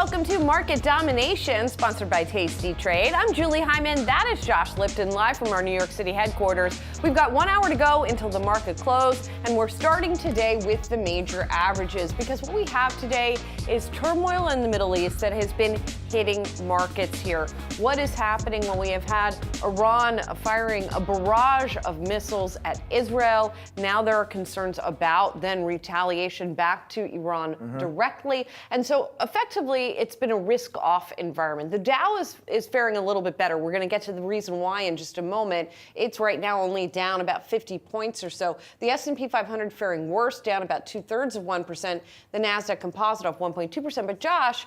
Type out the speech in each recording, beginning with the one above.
welcome to Market Domination, sponsored by Tasty Trade. I'm Julie Hyman. That is Josh Lipton, live from our New York City headquarters. We've got 1 hour to go until the market close, and we're starting today with the major averages, because what we have today is turmoil in the Middle East that has been hitting markets here. What is happening when we have had Iran firing a barrage of missiles at Israel? Now there are concerns about then retaliation back to Iran directly. And so effectively, it's been a risk-off environment. The Dow is faring a little bit better. We're going to get to the reason why in just a moment. It's right now only down about 50 points or so. The S&P 500 faring worse, down about 2/3%. The Nasdaq Composite off 1.2%. But Josh,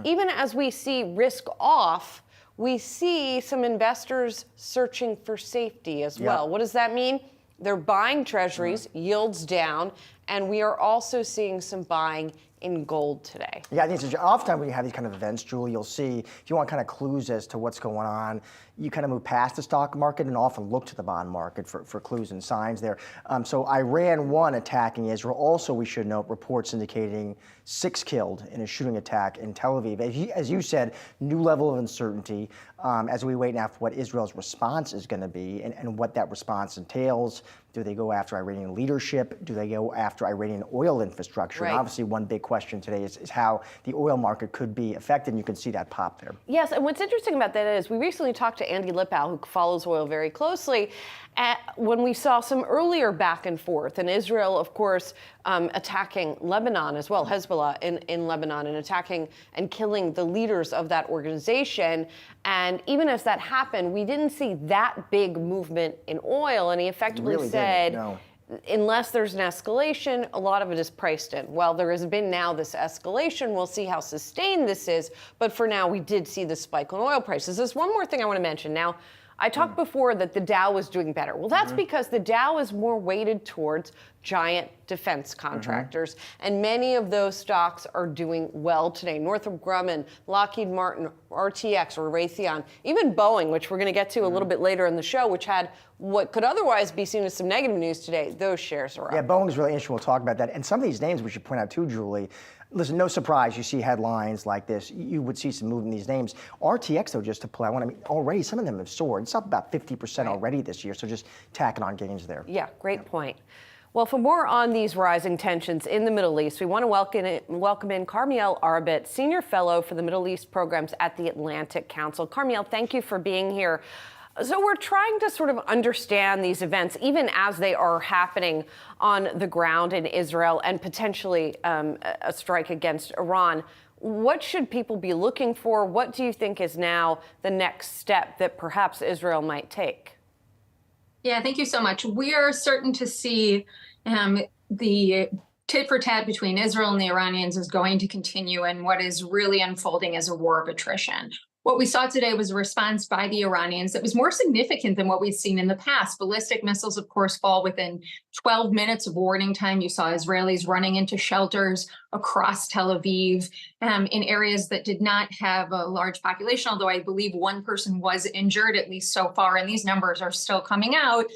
even as we see risk off, we see some investors searching for safety as well. What does that mean? They're buying treasuries, yields down, and we are also seeing some buying in gold today. Yeah, I think it's often when you have these kind of events, Julie, you'll see, if you want kind of clues as to what's going on, you kind of move past the stock market and often look to the bond market for clues and signs there. So Iran, one, attacking Israel. Also, we should note, reports indicating 6 killed in a shooting attack in Tel Aviv. As you said, new level of uncertainty as we wait now for what Israel's response is going to be and what that response entails. Do they go after Iranian leadership? Do they go after Iranian oil infrastructure? Right. And obviously, one big question today is how the oil market could be affected, and you can see that pop there. Yes, and what's interesting about that is we recently talked to Andy Lipow, who follows oil very closely, when we saw some earlier back and forth, and Israel, of course, attacking Lebanon as well, Hezbollah in Lebanon, and attacking and killing the leaders of that organization. And even as that happened, we didn't see that big movement in oil, and he effectively said, unless there's an escalation, a lot of it is priced in. Well, there has been now this escalation. We'll see how sustained this is. But for now, we did see the spike on oil prices. There's one more thing I want to mention. Now, I talked before that the Dow was doing better. Well, that's because the Dow is more weighted towards giant defense contractors, and many of those stocks are doing well today. Northrop Grumman, Lockheed Martin, RTX or Raytheon, even Boeing, which we're going to get to a little bit later in the show, which had what could otherwise be seen as some negative news today. Those shares are up. Yeah, Boeing's really interesting. We'll talk about that. And some of these names we should point out too, Julie. Listen, no surprise you see headlines like this. You would see some movement in these names. RTX, though, just to play, already some of them have soared. It's up about 50% already this year, so just tacking on gains there. Yeah, great point. Well, for more on these rising tensions in the Middle East, we want to welcome in Carmiel Arbit, Senior Fellow for the Middle East Programs at the Atlantic Council. Carmiel, thank you for being here. So we're trying to sort of understand these events, even as they are happening on the ground in Israel and potentially a strike against Iran. What should people be looking for? What do you think is now the next step that perhaps Israel might take? Yeah, thank you so much. We are certain to see the tit for tat between Israel and the Iranians is going to continue, and what is really unfolding as a war of attrition. What we saw today was a response by the Iranians that was more significant than what we've seen in the past. Ballistic missiles, of course, fall within 12 minutes of warning time. You saw Israelis running into shelters across Tel Aviv in areas that did not have a large population, although I believe one person was injured, at least so far, and these numbers are still coming out.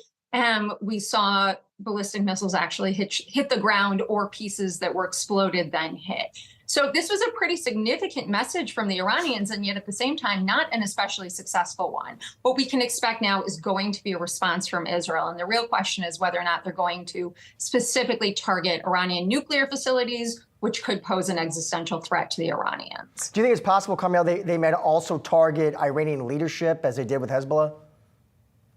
We saw ballistic missiles actually hit the ground, or pieces that were exploded then hit. So this was a pretty significant message from the Iranians, and yet at the same time, not an especially successful one. What we can expect now is going to be a response from Israel. And the real question is whether or not they're going to specifically target Iranian nuclear facilities, which could pose an existential threat to the Iranians. Do you think it's possible, Carmel, they might also target Iranian leadership as they did with Hezbollah?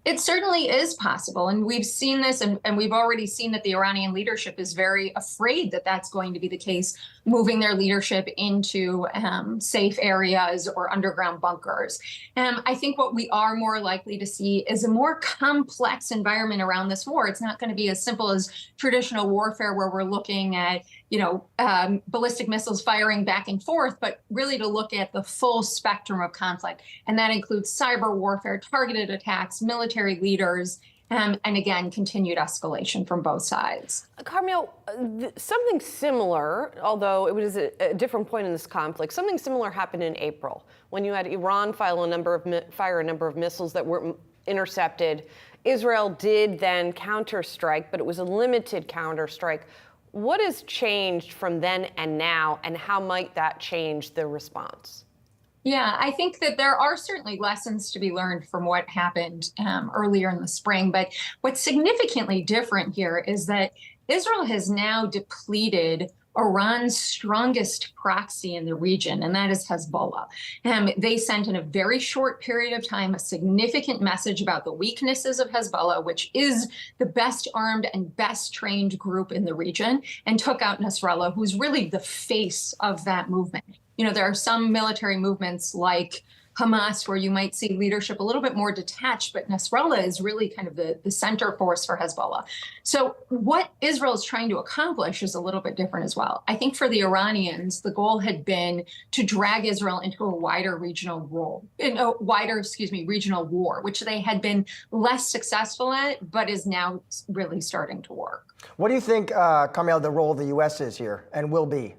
It certainly is possible, and we've seen this, and we've already seen that the Iranian leadership is very afraid that that's going to be the case, moving their leadership into safe areas or underground bunkers. I think what we are more likely to see is a more complex environment around this war. It's not going to be as simple as traditional warfare where we're looking at, ballistic missiles firing back and forth, but really to look at the full spectrum of conflict. And that includes cyber warfare, targeted attacks, military leaders, and again, continued escalation from both sides. Carmiel, something similar, although it was a different point in this conflict, something similar happened in April when you had Iran fire a number of missiles that were intercepted. Israel did then counterstrike, but it was a limited counterstrike. What has changed from then and now, and how might that change the response? Yeah, I think that there are certainly lessons to be learned from what happened earlier in the spring. But what's significantly different here is that Israel has now depleted Iran's strongest proxy in the region, and that is Hezbollah. They sent in a very short period of time a significant message about the weaknesses of Hezbollah, which is the best armed and best trained group in the region, and took out Nasrallah, who's really the face of that movement. You know, there are some military movements like Hamas where you might see leadership a little bit more detached, but Nasrallah is really kind of the center force for Hezbollah. So what Israel is trying to accomplish is a little bit different as well. I think for the Iranians, the goal had been to drag Israel into a wider regional regional war, which they had been less successful at, but is now really starting to work. What do you think, Carmel, the role of the U.S. is here and will be?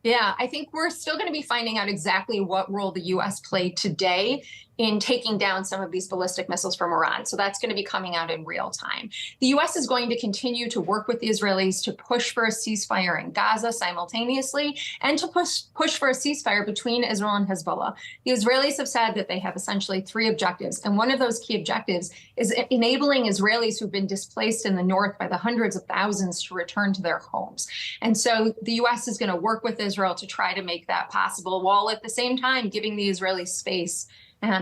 Yeah, I think we're still going to be finding out exactly what role the U.S. played today in taking down some of these ballistic missiles from Iran. So that's going to be coming out in real time. The U.S. is going to continue to work with the Israelis to push for a ceasefire in Gaza simultaneously and to push for a ceasefire between Israel and Hezbollah. The Israelis have said that they have essentially three objectives. And one of those key objectives is enabling Israelis who've been displaced in the north by the hundreds of thousands to return to their homes. And so the U.S. is going to work with Israel to try to make that possible, while at the same time giving the Israelis space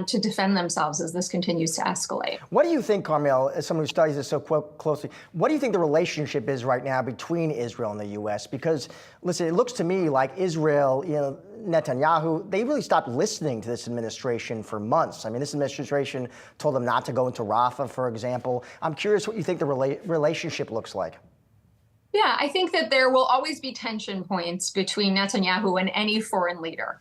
to defend themselves as this continues to escalate. What do you think, Carmel, as someone who studies this so closely, what do you think the relationship is right now between Israel and the U.S.? Because, listen, it looks to me like Israel, Netanyahu, they really stopped listening to this administration for months. I mean, this administration told them not to go into Rafah, for example. I'm curious what you think the relationship looks like. Yeah, I think that there will always be tension points between Netanyahu and any foreign leader.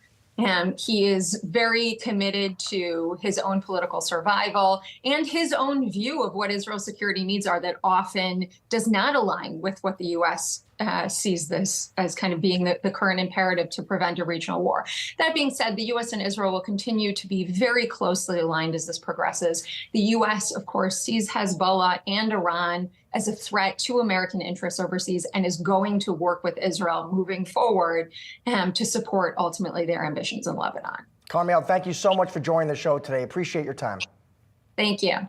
He is very committed to his own political survival and his own view of what Israel's security needs are that often does not align with what the U.S. Sees this as kind of being the current imperative to prevent a regional war. That being said, the U.S. and Israel will continue to be very closely aligned as this progresses. The U.S., of course, sees Hezbollah and Iran as a threat to American interests overseas and is going to work with Israel moving forward to support ultimately their ambitions in Lebanon. Carmel, thank you so much for joining the show today. Appreciate your time. Thank you.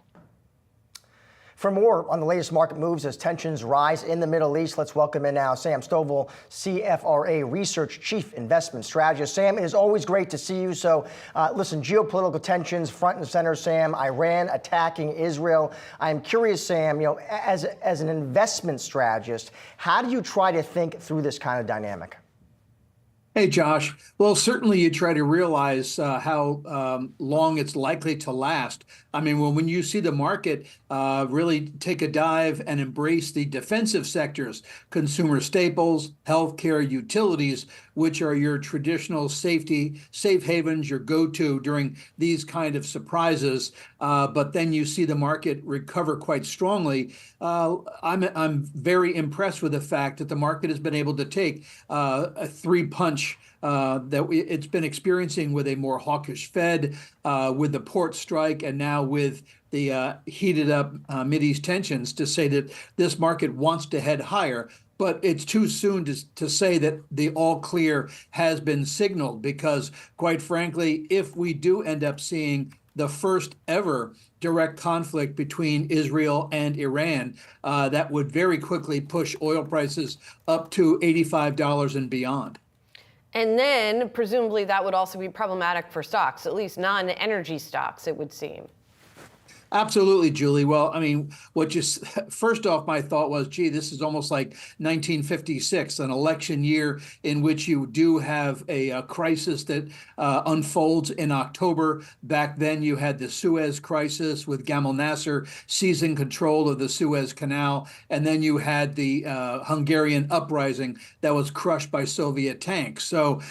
For more on the latest market moves as tensions rise in the Middle East, let's welcome in now Sam Stovall, CFRA Research Chief Investment Strategist. Sam, it is always great to see you. So listen, geopolitical tensions front and center, Sam, Iran attacking Israel. I'm curious, Sam, as an investment strategist, how do you try to think through this kind of dynamic? Hey, Josh. Well, certainly you try to realize how long it's likely to last. I mean, when you see the market really take a dive and embrace the defensive sectors, consumer staples, healthcare, utilities, which are your traditional safe havens, your go-to during these kind of surprises. But then you see the market recover quite strongly. I'm very impressed with the fact that the market has been able to take a three-punch that it's been experiencing with a more hawkish Fed, with the port strike, and now with the heated up Mideast tensions, to say that this market wants to head higher. But it's too soon to say that the all clear has been signaled, because quite frankly, if we do end up seeing the first ever direct conflict between Israel and Iran, that would very quickly push oil prices up to $85 and beyond. And then presumably that would also be problematic for stocks, at least non-energy stocks, it would seem. Absolutely, Julie. Well, I mean, first off, my thought was, gee, this is almost like 1956, an election year in which you do have a crisis that unfolds in October. Back then, you had the Suez crisis with Gamal Nasser seizing control of the Suez Canal. And then you had the Hungarian uprising that was crushed by Soviet tanks. So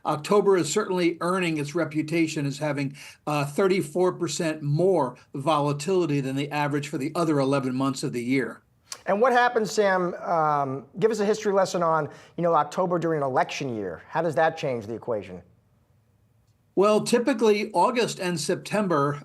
October is certainly earning its reputation as having 34% more volatility than the average for the other 11 months of the year. And what happens, Sam? Give us a history lesson on, October during an election year. How does that change the equation? Well, typically August and September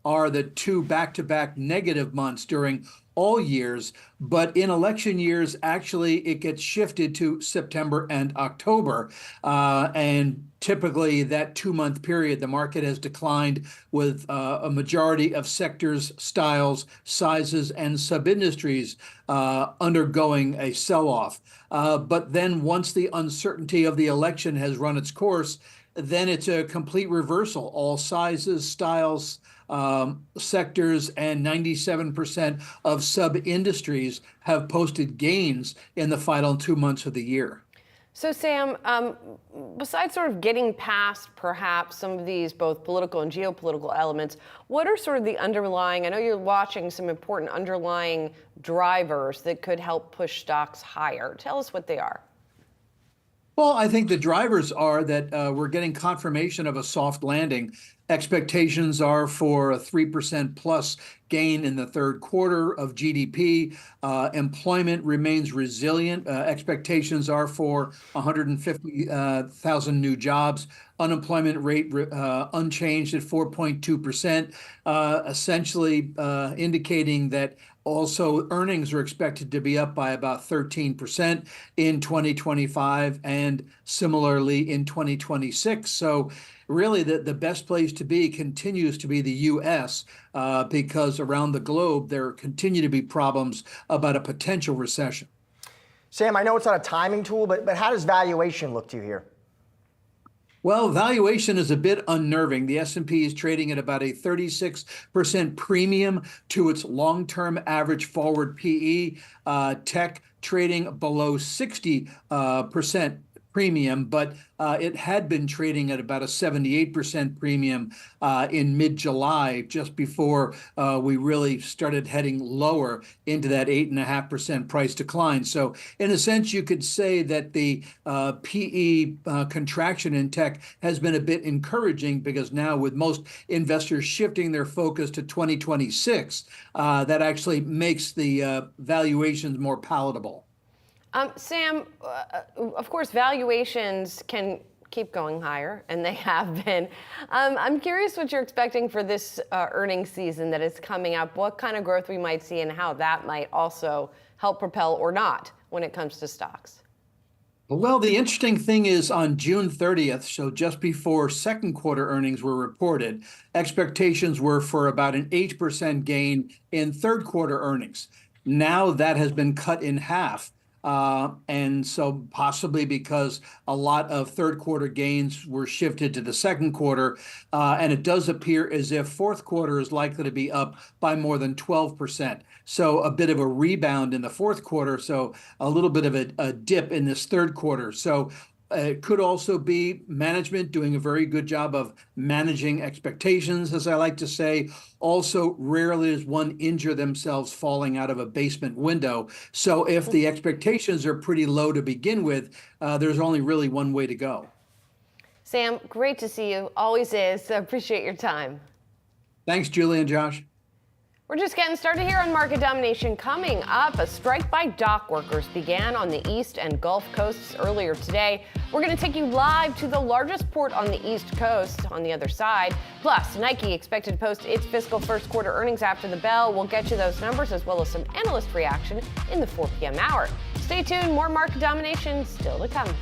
are the two back-to-back negative months during all years, but in election years, actually, it gets shifted to September and October. And typically, that 2-month period, the market has declined with a majority of sectors, styles, sizes, and sub-industries undergoing a sell-off. But then once the uncertainty of the election has run its course, then it's a complete reversal. All sizes, styles, sectors, and 97% of sub-industries have posted gains in the final 2 months of the year. So Sam, besides sort of getting past perhaps some of these both political and geopolitical elements, what are sort of the underlying, I know you're watching some important underlying drivers that could help push stocks higher. Tell us what they are. Well, I think the drivers are that we're getting confirmation of a soft landing. Expectations are for a 3% plus gain in the third quarter of GDP. Employment remains resilient. Expectations are for 150,000 new jobs. Unemployment rate unchanged at 4.2%, essentially indicating that also earnings are expected to be up by about 13% in 2025 and similarly in 2026. So really the best place to be continues to be the U.S. Because around the globe, there continue to be problems about a potential recession. Sam, I know it's not a timing tool, but how does valuation look to you here? Well, valuation is a bit unnerving. The S&P is trading at about a 36% premium to its long-term average forward PE. Tech trading below 60% premium, but it had been trading at about a 78% premium in mid-July, just before we really started heading lower into that 8.5% price decline. So in a sense, you could say that the PE contraction in tech has been a bit encouraging, because now with most investors shifting their focus to 2026, that actually makes the valuations more palatable. Sam, of course, valuations can keep going higher, and they have been. I'm curious what you're expecting for this earnings season that is coming up, what kind of growth we might see and how that might also help propel or not when it comes to stocks. Well, the interesting thing is on June 30th, so just before second quarter earnings were reported, expectations were for about an 8% gain in third quarter earnings. Now that has been cut in half. And so possibly because a lot of third quarter gains were shifted to the second quarter, and it does appear as if fourth quarter is likely to be up by more than 12%. So a bit of a rebound in the fourth quarter, so a little bit of a dip in this third quarter. So it could also be management doing a very good job of managing expectations, as I like to say. Also, rarely does one injure themselves falling out of a basement window. So if the expectations are pretty low to begin with, there's only really one way to go. Sam, great to see you. Always is. I appreciate your time. Thanks, Julie and Josh. We're just getting started here on Market Domination. Coming up, a strike by dock workers began on the East and Gulf Coasts earlier today. We're going to take you live to the largest port on the East Coast on the other side. Plus, Nike expected to post its fiscal first quarter earnings after the bell. We'll get you those numbers as well as some analyst reaction in the 4 p.m. hour. Stay tuned. More Market Domination still to come.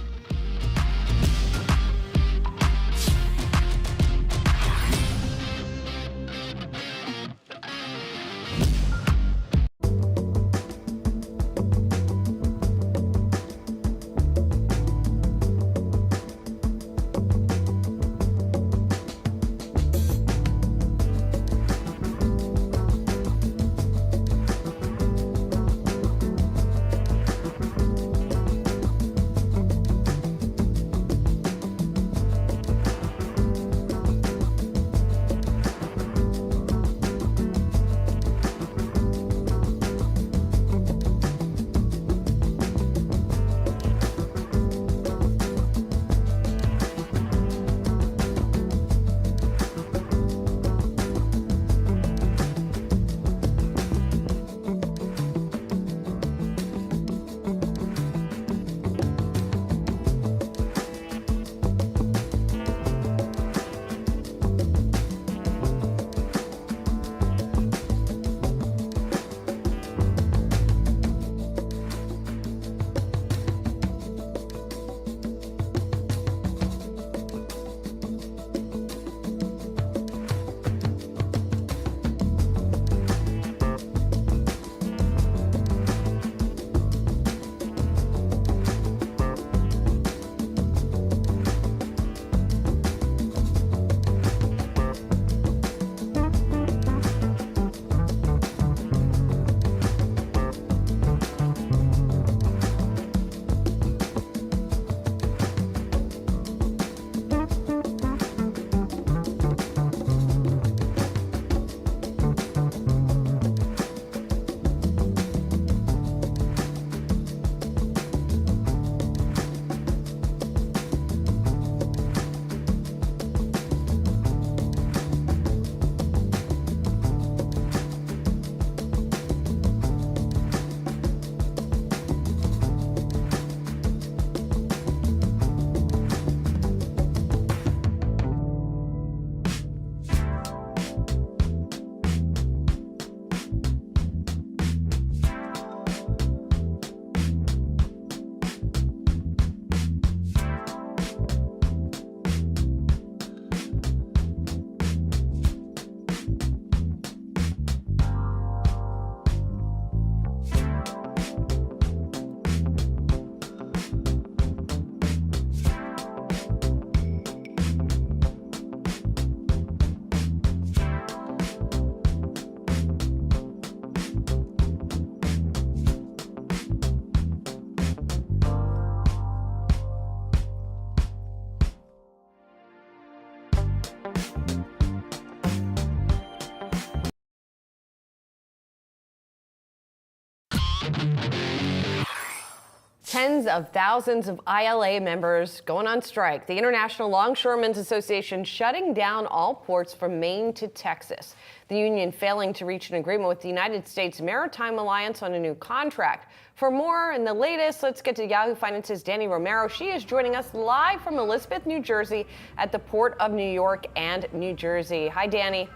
Tens of thousands of ILA members going on strike. The International Longshoremen's Association shutting down all ports from Maine to Texas. The union failing to reach an agreement with the United States Maritime Alliance on a new contract. For more and the latest, let's get to Yahoo Finance's Danny Romero. She is joining us live from Elizabeth, New Jersey at the Port of New York and New Jersey. Hi, Danny.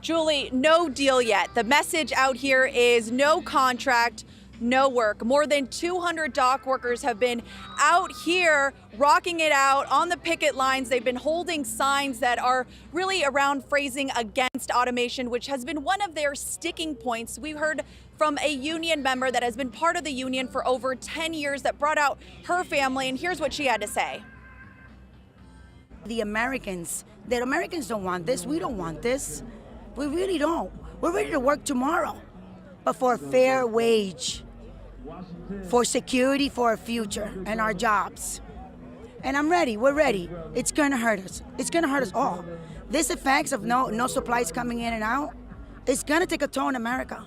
Julie, no deal yet. The message out here is no contract, no work. More than 200 dock workers have been out here rocking it out on the picket lines. They've been holding signs that are really around phrasing against automation, which has been one of their sticking points. We heard from a union member that has been part of the union for over 10 years that brought out her family, and here's what she had to say. The Americans don't want this. We don't want this. We really don't. We're ready to work tomorrow, but for a fair wage, for security, for our future and our jobs. And I'm ready. We're ready. It's going to hurt us. It's going to hurt us all. This effects of no supplies coming in and out, it's going to take a toll on America.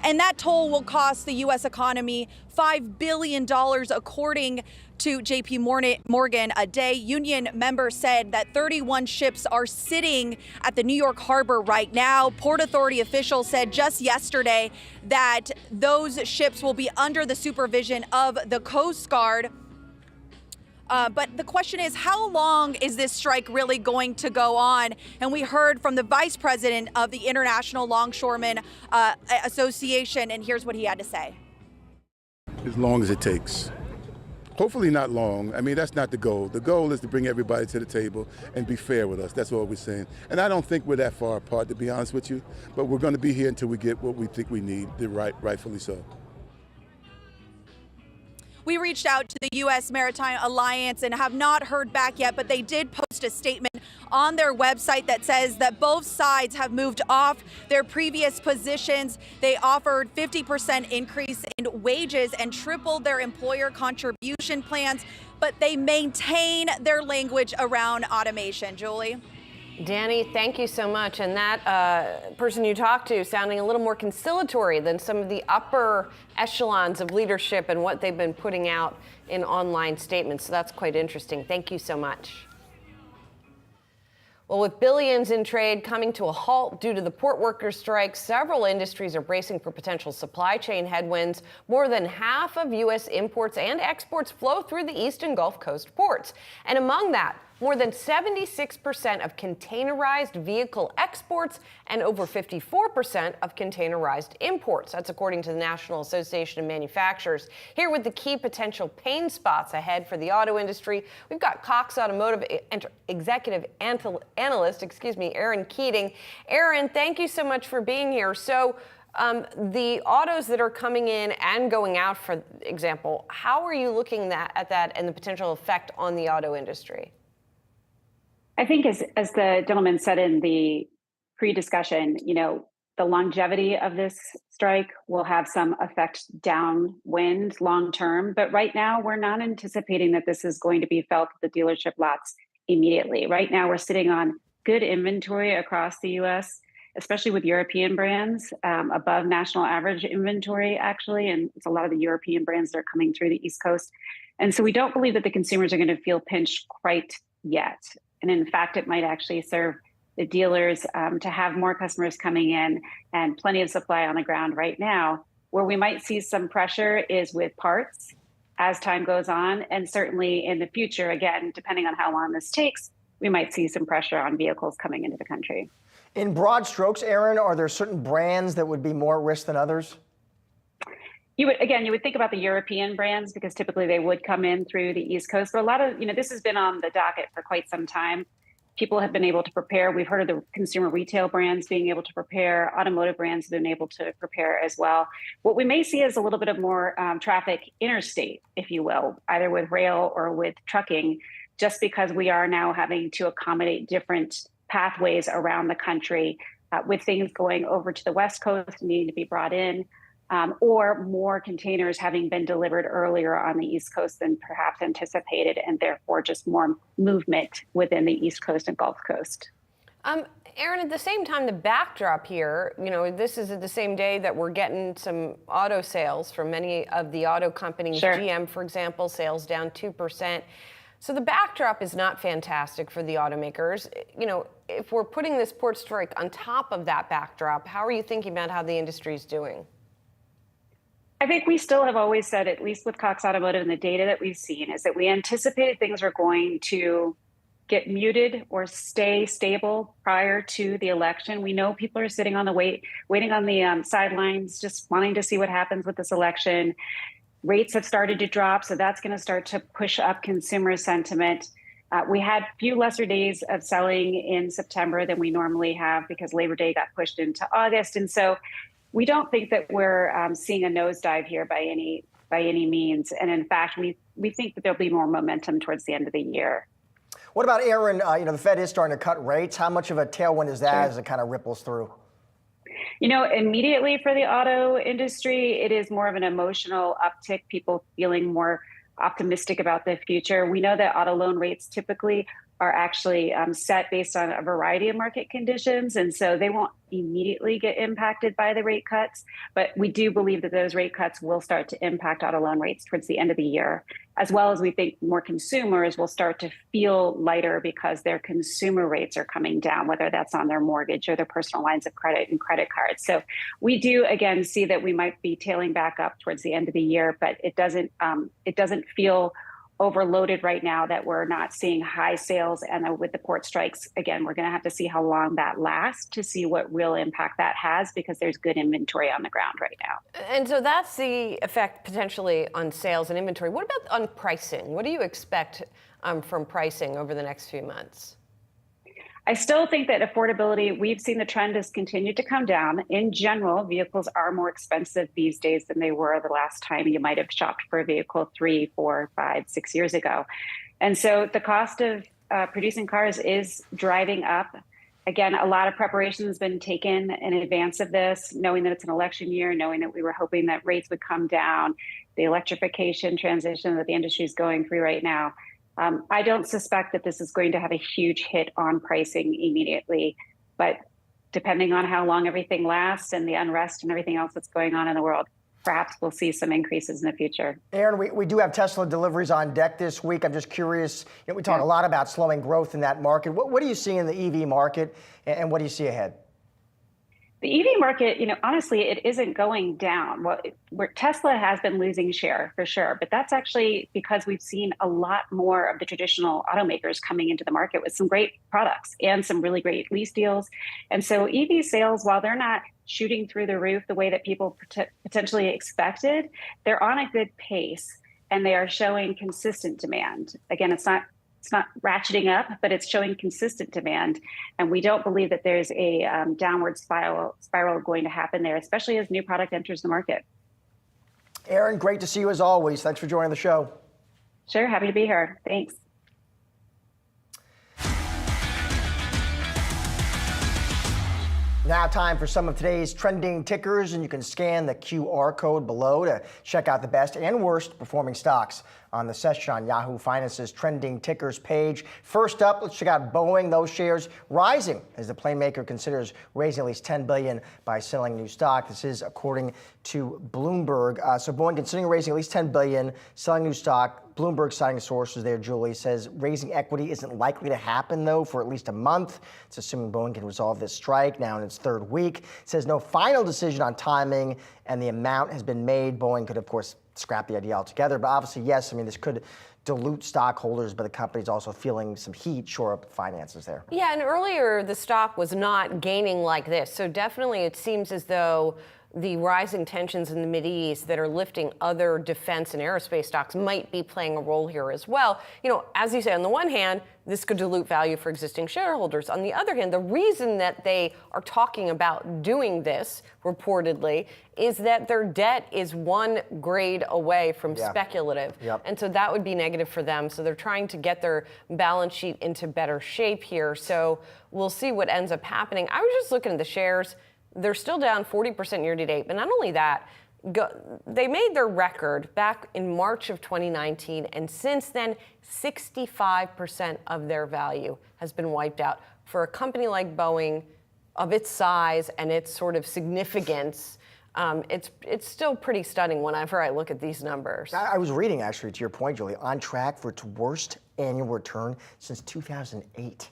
And that toll will cost the U.S. economy $5 billion, according to J.P. Morgan a day. Union members said that 31 ships are sitting at the New York harbor right now. Port Authority officials said just yesterday that those ships will be under the supervision of the Coast Guard. But the question is, how long is this strike really going to go on? And we heard from the vice president of the International Longshoremen Association, and here's what he had to say. As long as it takes. Hopefully not long. I mean, that's not the goal. The goal is to bring everybody to the table and be fair with us. That's all we're saying. And I don't think we're that far apart, to be honest with you. But we're going to be here until we get what we think we need, rightfully so. We reached out to the U.S. Maritime Alliance and have not heard back yet, but they did post a statement on their website that says that both sides have moved off their previous positions. They offered 50% increase in wages and tripled their employer contribution plans, but they maintain their language around automation. Julie? Danny, thank you so much. And that person you talked to sounding a little more conciliatory than some of the upper echelons of leadership and what they've been putting out in online statements. So that's quite interesting. Thank you so much. Well, with billions in trade coming to a halt due to the port workers' strike, several industries are bracing for potential supply chain headwinds. More than half of U.S. imports and exports flow through the East and Gulf Coast ports. And among that, more than 76% of containerized vehicle exports and over 54% of containerized imports. That's according to the National Association of Manufacturers. Here with the key potential pain spots ahead for the auto industry, we've got Cox Automotive Executive Analyst, Aaron Keating. Aaron, thank you so much for being here. So the autos that are coming in and going out, for example, how are you looking at that and the potential effect on the auto industry? I think as the gentleman said in the pre-discussion, the longevity of this strike will have some effect downwind long term. But right now, we're not anticipating that this is going to be felt at the dealership lots immediately. Right now, we're sitting on good inventory across the U.S., especially with European brands, above national average inventory, actually. And it's a lot of the European brands that are coming through the East Coast. And so we don't believe that the consumers are going to feel pinched quite yet. And in fact, it might actually serve the dealers to have more customers coming in and plenty of supply on the ground right now. Where we might see some pressure is with parts as time goes on. And certainly in the future, again, depending on how long this takes, we might see some pressure on vehicles coming into the country. In broad strokes, Aaron, are there certain brands that would be more at risk than others? You would think about the European brands because typically they would come in through the East Coast. But a lot of, this has been on the docket for quite some time. People have been able to prepare. We've heard of the consumer retail brands being able to prepare. Automotive brands have been able to prepare as well. What we may see is a little bit of more traffic interstate, if you will, either with rail or with trucking, just because we are now having to accommodate different pathways around the country with things going over to the West Coast needing to be brought in. Or more containers having been delivered earlier on the East Coast than perhaps anticipated, and therefore just more movement within the East Coast and Gulf Coast. Aaron, at the same time, the backdrop here, this is at the same day that we're getting some auto sales from many of the auto companies. Sure. GM, for example, sales down 2%. So the backdrop is not fantastic for the automakers. If we're putting this port strike on top of that backdrop, how are you thinking about how the industry is doing? I think we still have always said, at least with Cox Automotive and the data that we've seen, is that we anticipated things were going to get muted or stay stable prior to the election. We know people are sitting on the waiting on the sidelines, just wanting to see what happens with this election. Rates have started to drop, so that's going to start to push up consumer sentiment. We had a few lesser days of selling in September than we normally have because Labor Day got pushed into August. And so we don't think that we're seeing a nosedive here by any means. And in fact, we think that there'll be more momentum towards the end of the year. What about, Aaron, the Fed is starting to cut rates. How much of a tailwind is that Sure. as it kind of ripples through? Immediately for the auto industry, it is more of an emotional uptick, people feeling more optimistic about the future. We know that auto loan rates typically are actually set based on a variety of market conditions. And so they won't immediately get impacted by the rate cuts. But we do believe that those rate cuts will start to impact auto loan rates towards the end of the year, as well as we think more consumers will start to feel lighter because their consumer rates are coming down, whether that's on their mortgage or their personal lines of credit and credit cards. So we do, again, see that we might be tailing back up towards the end of the year, but it doesn't feel overloaded right now that we're not seeing high sales. And with the port strikes, again, we're going to have to see how long that lasts to see what real impact that has, because there's good inventory on the ground right now. And so that's the effect potentially on sales and inventory. What about on pricing? What do you expect from pricing over the next few months? I still think that affordability, we've seen the trend has continued to come down. In general, vehicles are more expensive these days than they were the last time you might have shopped for a vehicle 3, 4, 5, 6 years ago. And so the cost of producing cars is driving up. Again, a lot of preparation has been taken in advance of this, knowing that it's an election year, knowing that we were hoping that rates would come down, the electrification transition that the industry is going through right now. I don't suspect that this is going to have a huge hit on pricing immediately, but depending on how long everything lasts and the unrest and everything else that's going on in the world, perhaps we'll see some increases in the future. Aaron, we do have Tesla deliveries on deck this week. I'm just curious, we talk a lot about slowing growth in that market. What do you see in the EV market, and what do you see ahead? The EV market, honestly, it isn't going down. Where Tesla has been losing share for sure, but that's actually because we've seen a lot more of the traditional automakers coming into the market with some great products and some really great lease deals. And so EV sales, while they're not shooting through the roof the way that people potentially expected, they're on a good pace and they are showing consistent demand. Again, it's not ratcheting up, but it's showing consistent demand. And we don't believe that there's a downward spiral going to happen there, especially as new product enters the market. Aaron, great to see you as always. Thanks for joining the show. Sure, happy to be here. Thanks. Now time for some of today's trending tickers, and you can scan the QR code below to check out the best and worst performing stocks on the session on Yahoo Finance's trending tickers page. First up, let's check out Boeing. Those shares rising as the plane maker considers raising at least $10 billion by selling new stock. This is according to Bloomberg. So Boeing considering raising at least $10 billion, selling new stock. Bloomberg, citing sources there, Julie, says raising equity isn't likely to happen, though, for at least a month. It's assuming Boeing can resolve this strike now in its third week. It says no final decision on timing and the amount has been made. Boeing could, of course, scrap the idea altogether. But obviously, yes, this could dilute stockholders, but the company's also feeling some heat, shore up finances there. Yeah, and earlier the stock was not gaining like this. So definitely it seems as though the rising tensions in the Mideast that are lifting other defense and aerospace stocks might be playing a role here as well. As you say, on the one hand, this could dilute value for existing shareholders. On the other hand, the reason that they are talking about doing this, reportedly, is that their debt is one grade away from speculative. Yep. And so that would be negative for them. So they're trying to get their balance sheet into better shape here. So we'll see what ends up happening. I was just looking at the shares. They're still down 40% year to date. But not only that, they made their record back in March of 2019. And since then, 65% of their value has been wiped out. for a company like Boeing of its size and its sort of significance, it's still pretty stunning whenever I look at these numbers. I was reading, actually, to your point, Julie, on track for its worst annual return since 2008.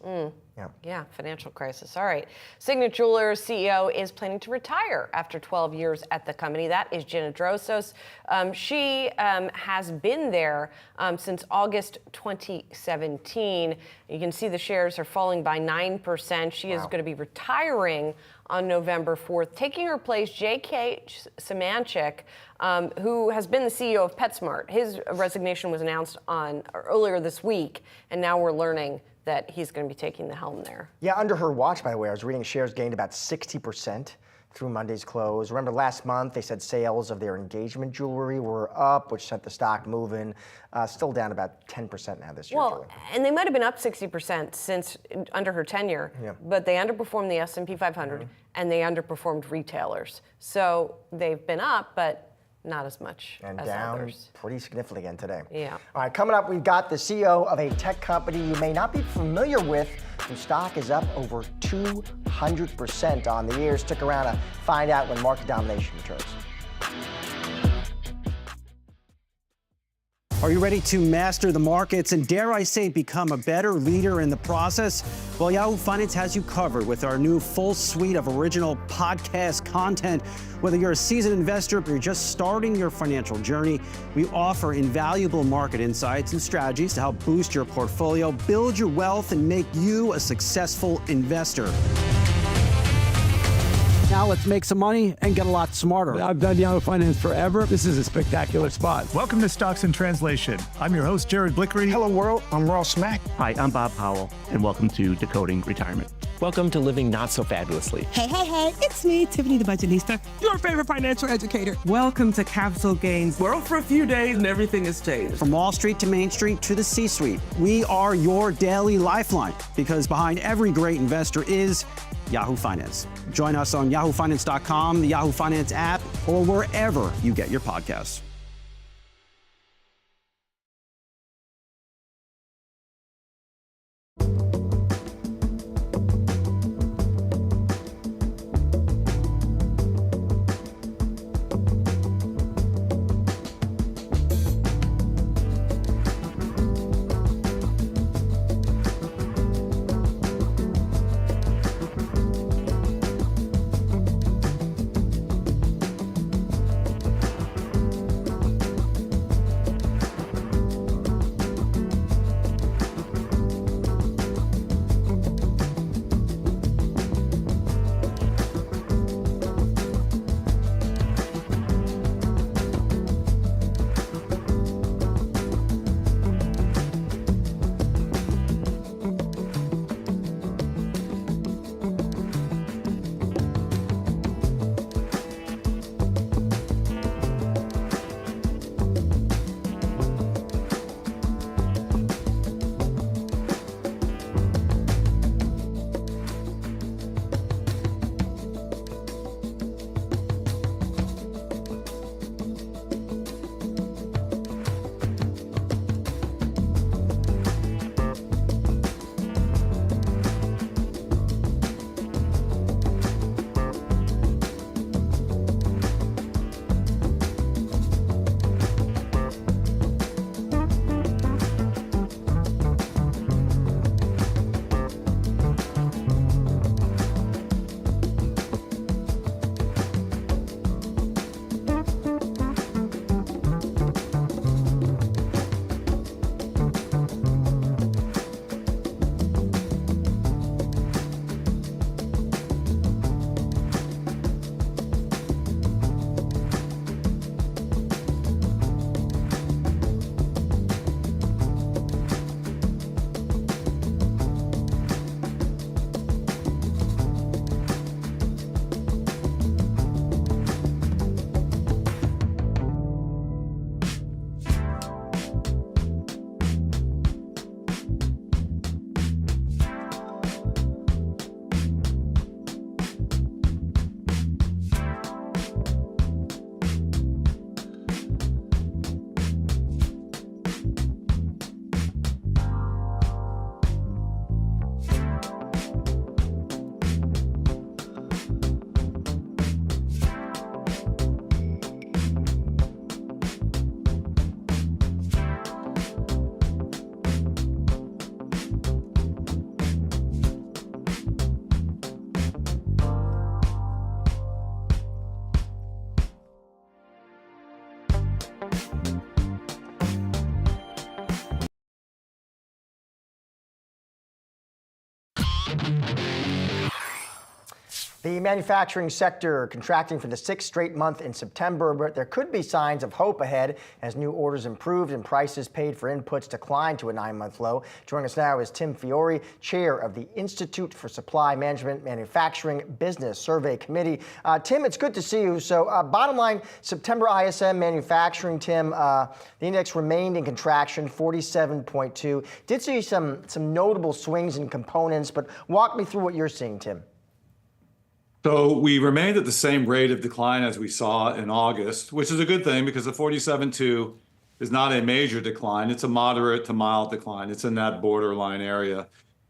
Yeah, financial crisis. All right. Signet Jewelers CEO is planning to retire after 12 years at the company. That is Gina Drosos. She has been there since August 2017. You can see the shares are falling by 9%. She is going to be retiring on November 4th, taking her place J.K. Symancyk, who has been the CEO of PetSmart. His resignation was announced earlier this week, and now we're learning that he's going to be taking the helm there. Yeah, under her watch, by the way, I was reading shares gained about 60% through Monday's close. Remember last month they said sales of their engagement jewelry were up, which sent the stock moving. Still down about 10% now this year. Well, Julie. and they might have been up 60% since under her tenure, but they underperformed the S&P 500 and they underperformed retailers. So they've been up, but not as much and as down others. pretty significantly again today. Yeah. All right, coming up, we've got the CEO of a tech company you may not be familiar with, whose stock is up over 200% on the year. Stick around to find out when market domination returns. Are you ready to master the markets and, dare I say, become a better leader in the process? Well, Yahoo Finance has you covered with our new full suite of original podcast content. Whether you're a seasoned investor or you're just starting your financial journey, we offer invaluable market insights and strategies to help boost your portfolio, build your wealth, and make you a successful investor. Now let's make some money and get a lot smarter. I've done Yahoo Finance forever. This is a spectacular spot. Welcome to Stocks in Translation. I'm your host, Jared Blickery. Hello, world. I'm Ross Mack. Hi, I'm Bob Powell, and welcome to Decoding Retirement. Welcome to Living Not So Fabulously. Hey, it's me, Tiffany the Budgetista, your favorite financial educator. Welcome to Capital Gains. We're up for a few days and everything has changed. From Wall Street to Main Street to the C-suite, we are your daily lifeline, because behind every great investor is Yahoo Finance. Join us on yahoofinance.com, the Yahoo Finance app, or wherever you get your podcasts. The manufacturing sector contracting for the 6th straight month in September, but there could be signs of hope ahead as new orders improved and prices paid for inputs declined to a 9-month low. Joining us now is Tim Fiore, chair of the Institute for Supply Management Manufacturing Business Survey Committee. Tim, it's good to see you. So bottom line, September ISM manufacturing, Tim, the index remained in contraction, 47.2. Did see some notable swings in components, but walk me through what you're seeing, Tim. So we remained at the same rate of decline as we saw in August, which is a good thing because the 47.2 is not a major decline. It's a moderate to mild decline. It's in that borderline area.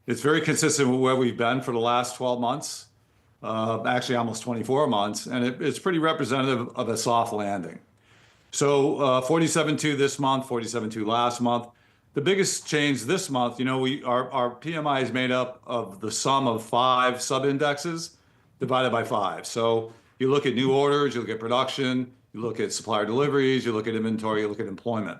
It's very consistent with where we've been for the last 12 months, actually almost 24 months, and it's pretty representative of a soft landing. So 47.2 this month, 47.2 last month. The biggest change this month, our PMI is made up of the sum of 5 sub-indexes divided by 5. So you look at new orders, you look at production, you look at supplier deliveries, you look at inventory, you look at employment.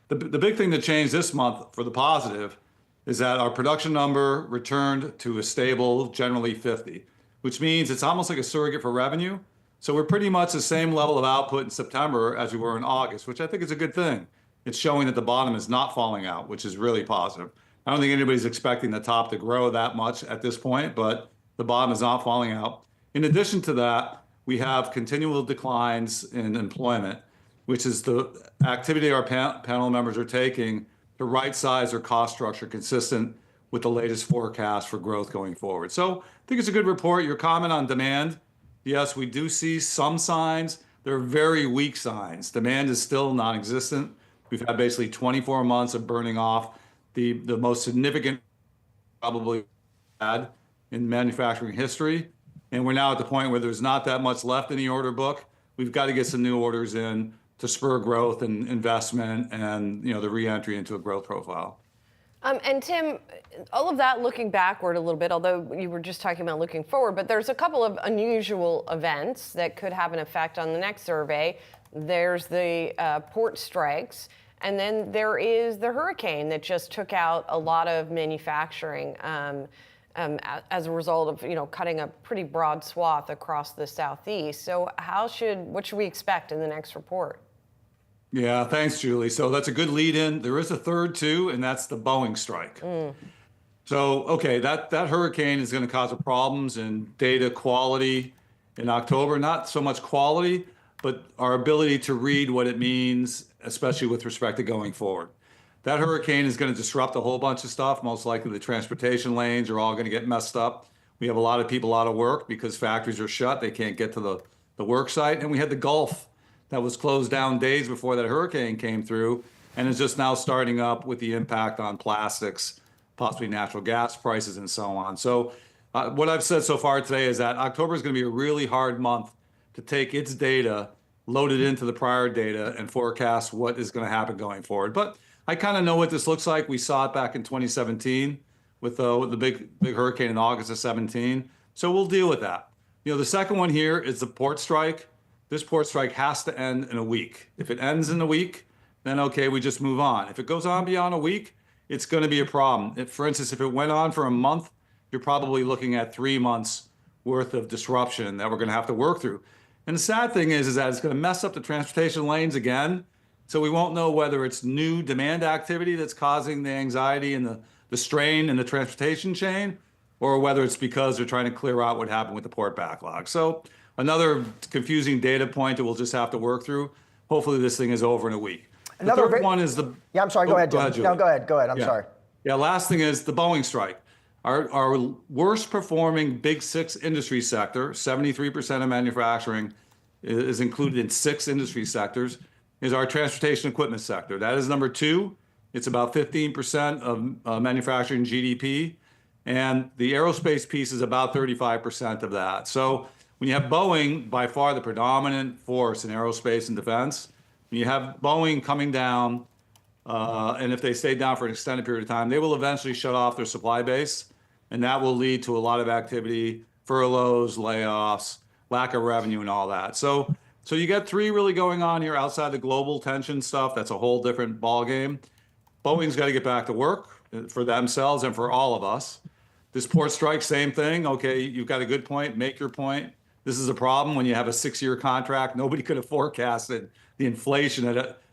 The big thing that changed this month for the positive is that our production number returned to a stable, generally 50, which means it's almost like a surrogate for revenue. So we're pretty much the same level of output in September as we were in August, which I think is a good thing. It's showing that the bottom is not falling out, which is really positive. I don't think anybody's expecting the top to grow that much at this point, but the bottom is not falling out. In addition to that, we have continual declines in employment, which is the activity our panel members are taking to right-size their cost structure consistent with the latest forecast for growth going forward. So I think it's a good report. Your comment on demand, yes, we do see some signs. They're very weak signs. Demand is still non-existent. We've had basically 24 months of burning off the most significant probably had in manufacturing history. And we're now at the point where there's not that much left in the order book. We've got to get some new orders in to spur growth and investment and the re-entry into a growth profile. And Tim, all of that looking backward a little bit, although you were just talking about looking forward, but there's a couple of unusual events that could have an effect on the next survey. There's the port strikes, and then there is the hurricane that just took out a lot of manufacturing as a result of cutting a pretty broad swath across the Southeast. So what should we expect in the next report? Yeah, thanks, Julie. So that's a good lead in. There is a third too, and that's the Boeing strike. So, okay, that hurricane is going to cause problems in data quality in October. Not so much quality, but our ability to read what it means, especially with respect to going forward. That hurricane is going to disrupt a whole bunch of stuff. Most likely the transportation lanes are all going to get messed up. We have a lot of people out of work because factories are shut. They can't get to the work site. And we had the Gulf that was closed down days before that hurricane came through and is just now starting up with the impact on plastics, possibly natural gas prices and so on. So what I've said so far today is that October is going to be a really hard month to take its data, load it into the prior data, and forecast what is going to happen going forward. But I kind of know what this looks like. We saw it back in 2017 with the big hurricane in August of 17. So we'll deal with that. The second one here is the port strike. This port strike has to end in a week. If it ends in a week, then okay, we just move on. If it goes on beyond a week, it's going to be a problem. For instance, if it went on for a month, you're probably looking at 3 months worth of disruption that we're going to have to work through. And the sad thing is that it's going to mess up the transportation lanes again. So we won't know whether it's new demand activity that's causing the anxiety and the strain in the transportation chain, or whether it's because they're trying to clear out what happened with the port backlog. So another confusing data point that we'll just have to work through. Hopefully this thing is over in a week. The third one is the... Yeah, I'm sorry, go ahead, Jim. No, go ahead, I'm sorry. Yeah, last thing is the Boeing strike. Our worst performing big 6 industry sector, 73% of manufacturing is included in 6 industry sectors, is our transportation equipment sector. That is number 2. It's about 15% of manufacturing GDP. And the aerospace piece is about 35% of that. So when you have Boeing, by far the predominant force in aerospace and defense, when you have Boeing coming down, and if they stay down for an extended period of time, they will eventually shut off their supply base. And that will lead to a lot of activity, furloughs, layoffs, lack of revenue, and all that. So you get 3 really going on here outside the global tension stuff. That's a whole different ballgame. Boeing's got to get back to work for themselves and for all of us. This port strike, same thing. Okay, you've got a good point. Make your point. This is a problem when you have a 6-year contract. Nobody could have forecasted the inflation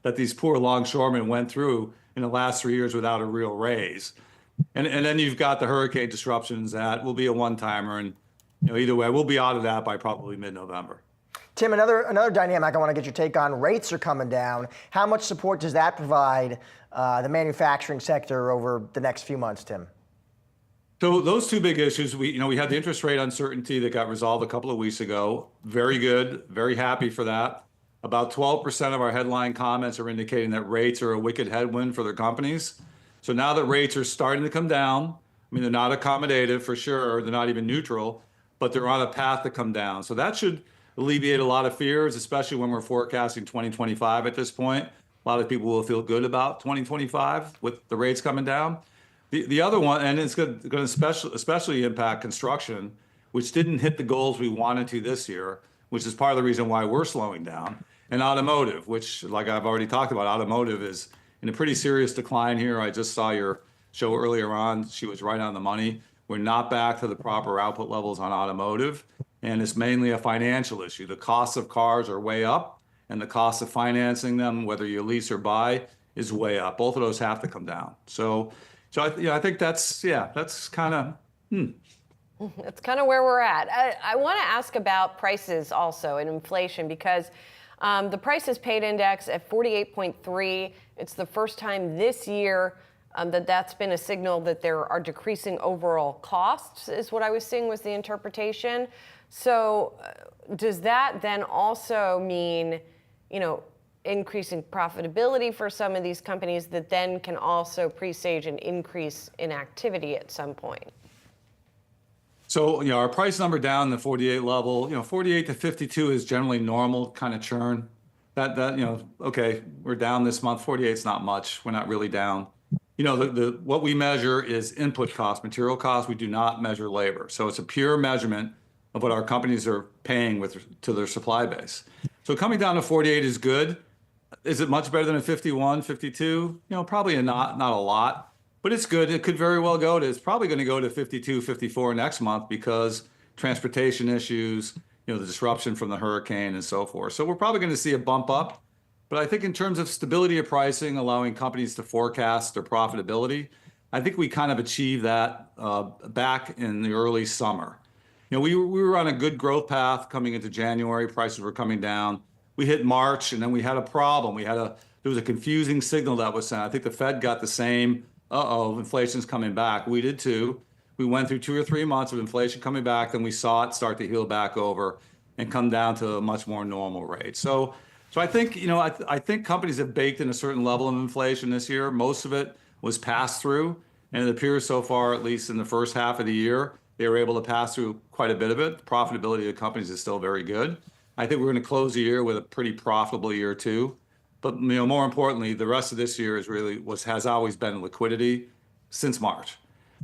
that these poor longshoremen went through in the last 3 years without a real raise. And then you've got the hurricane disruptions that will be a one-timer. And either way, we'll be out of that by probably mid-November. Tim, another dynamic I want to get your take on. Rates are coming down. How much support does that provide the manufacturing sector over the next few months, Tim? So those two big issues, we had the interest rate uncertainty that got resolved a couple of weeks ago. Very good, very happy for that. About 12% of our headline comments are indicating that rates are a wicked headwind for their companies. So now that rates are starting to come down, I mean, they're not accommodative for sure, they're not even neutral, but they're on a path to come down. So that should alleviate a lot of fears, especially when we're forecasting 2025 at this point. A lot of people will feel good about 2025 with the rates coming down. The other one, and it's going to especially impact construction, which didn't hit the goals we wanted to this year, which is part of the reason why we're slowing down, and automotive, which, like I've already talked about, automotive is in a pretty serious decline here. I just saw your show earlier on. She was right on the money. We're not back to the proper output levels on automotive, and it's mainly a financial issue. The cost of cars are way up, and the cost of financing them, whether you lease or buy, is way up. Both of those have to come down. So I think that's kind of, That's kind of where we're at. I want to ask about prices also and inflation, because the prices paid index at 48.3, it's the first time this year that's been a signal that there are decreasing overall costs, is what I was seeing was the interpretation. So does that then also mean, increasing profitability for some of these companies that then can also presage an increase in activity at some point? So, our price number down the 48 level, 48 to 52 is generally normal kind of churn. Okay, we're down this month. 48 is not much. We're not really down. What we measure is input cost, material cost. We do not measure labor. So it's a pure measurement of what our companies are paying to their supply base. So coming down to 48 is good. Is it much better than a 51, 52? Probably not a lot, but it's good. It could very well it's probably going to go to 52, 54 next month because transportation issues, the disruption from the hurricane and so forth. So we're probably going to see a bump up. But I think in terms of stability of pricing, allowing companies to forecast their profitability, I think we kind of achieved that back in the early summer. We were on a good growth path coming into January. Prices were coming down. We hit March, and then we had a problem. There was a confusing signal that was sent. I think the Fed got the same, inflation's coming back. We did too. We went through 2 or 3 months of inflation coming back, then we saw it start to heal back over and come down to a much more normal rate. So I think, I think companies have baked in a certain level of inflation this year. Most of it was passed through, and it appears so far, at least in the first half of the year, they were able to pass through quite a bit of it. The profitability of companies is still very good. I think we're going to close the year with a pretty profitable year too. But more importantly, the rest of this year has always been liquidity since March.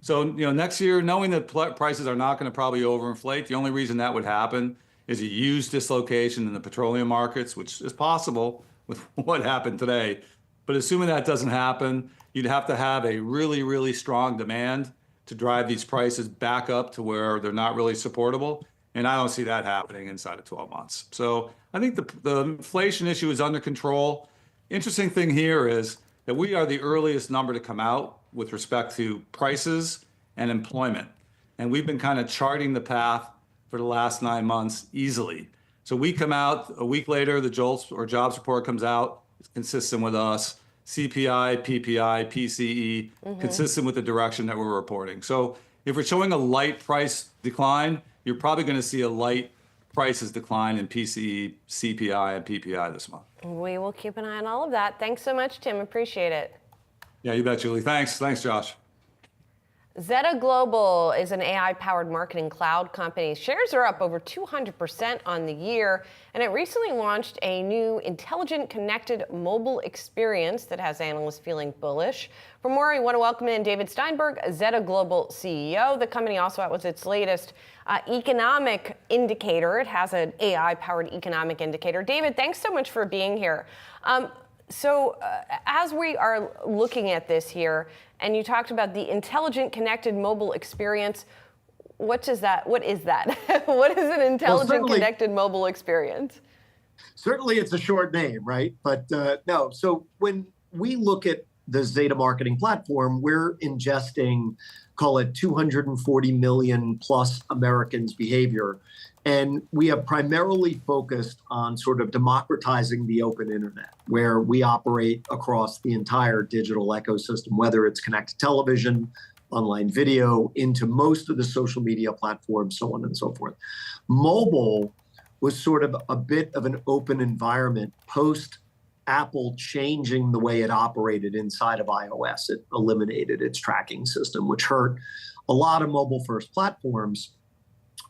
So next year, knowing that prices are not going to probably overinflate, the only reason that would happen is a huge dislocation in the petroleum markets, which is possible with what happened today. But assuming that doesn't happen, you'd have to have a really, really strong demand to drive these prices back up to where they're not really supportable. And I don't see that happening inside of 12 months. So I think the inflation issue is under control. Interesting thing here is that we are the earliest number to come out with respect to prices and employment. And we've been kind of charting the path for the last 9 months easily. So we come out a week later, the JOLTS or jobs report comes out, it's consistent with us. CPI, PPI, PCE, consistent with the direction that we're reporting. So if we're showing a light price decline, you're probably going to see a light prices decline in PCE, CPI, and PPI this month. We will keep an eye on all of that. Thanks so much, Tim. Appreciate it. Yeah, you bet, Julie. Thanks, Josh. Zeta Global is an AI-powered marketing cloud company. Shares are up over 200% on the year, and it recently launched a new intelligent, connected mobile experience that has analysts feeling bullish. For more, we want to welcome in David Steinberg, Zeta Global CEO. The company also out with its latest economic indicator. It has an AI-powered economic indicator. David, thanks so much for being here. So as we are looking at this here, and you talked about the intelligent connected mobile experience, what is that? What is an intelligent connected mobile experience? Certainly it's a short name, right? But no, so when we look at the Zeta marketing platform, we're ingesting, call it 240 million plus Americans' behavior. And we have primarily focused on sort of democratizing the open internet, where we operate across the entire digital ecosystem, whether it's connected television, online video, into most of the social media platforms, so on and so forth. Mobile was sort of a bit of an open environment post Apple changing the way it operated inside of iOS. It eliminated its tracking system, which hurt a lot of mobile-first platforms.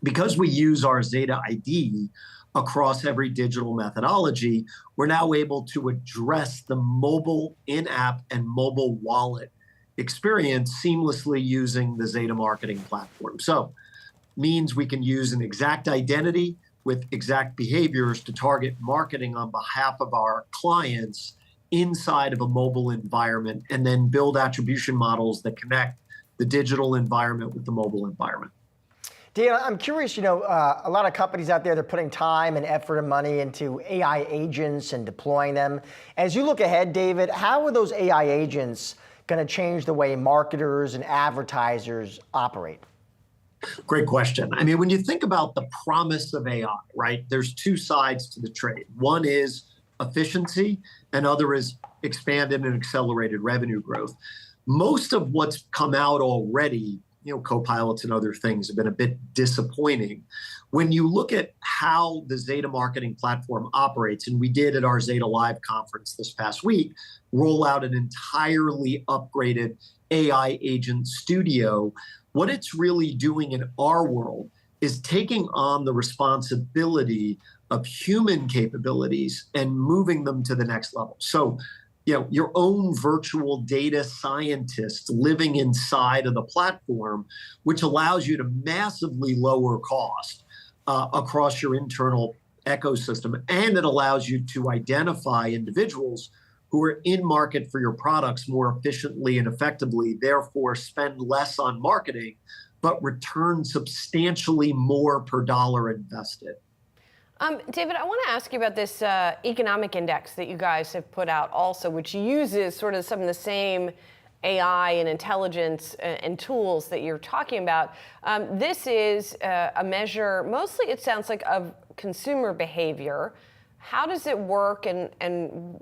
Because we use our Zeta ID across every digital methodology, we're now able to address the mobile in-app and mobile wallet experience seamlessly using the Zeta marketing platform. So means we can use an exact identity with exact behaviors to target marketing on behalf of our clients inside of a mobile environment, and then build attribution models that connect the digital environment with the mobile environment. Dan, I'm curious, a lot of companies out there, they're putting time and effort and money into AI agents and deploying them. As you look ahead, David, how are those AI agents going to change the way marketers and advertisers operate? Great question. I mean, when you think about the promise of AI, right, there's two sides to the trade. One is efficiency, and other is expanded and accelerated revenue growth. Most of what's come out already, co-pilots and other things, have been a bit disappointing. When you look at how the Zeta marketing platform operates, and we did at our Zeta Live conference this past week, roll out an entirely upgraded AI agent studio, what it's really doing in our world is taking on the responsibility of human capabilities and moving them to the next level. So, your own virtual data scientist living inside of the platform, which allows you to massively lower cost across your internal ecosystem. And it allows you to identify individuals who are in market for your products more efficiently and effectively, therefore spend less on marketing, but return substantially more per dollar invested. David, I want to ask you about this economic index that you guys have put out also, which uses sort of some of the same AI and intelligence and tools that you're talking about. This is a measure, mostly it sounds like, of consumer behavior. How does it work, and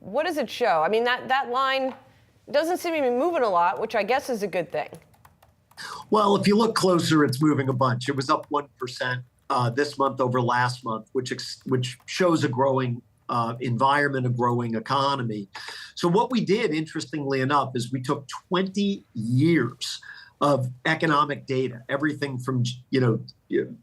what does it show? I mean, that line doesn't seem to be moving a lot, which I guess is a good thing. Well, if you look closer, it's moving a bunch. It was up 1%. This month over last month, which shows a growing environment, a growing economy. So what we did, interestingly enough, is we took 20 years of economic data, everything from the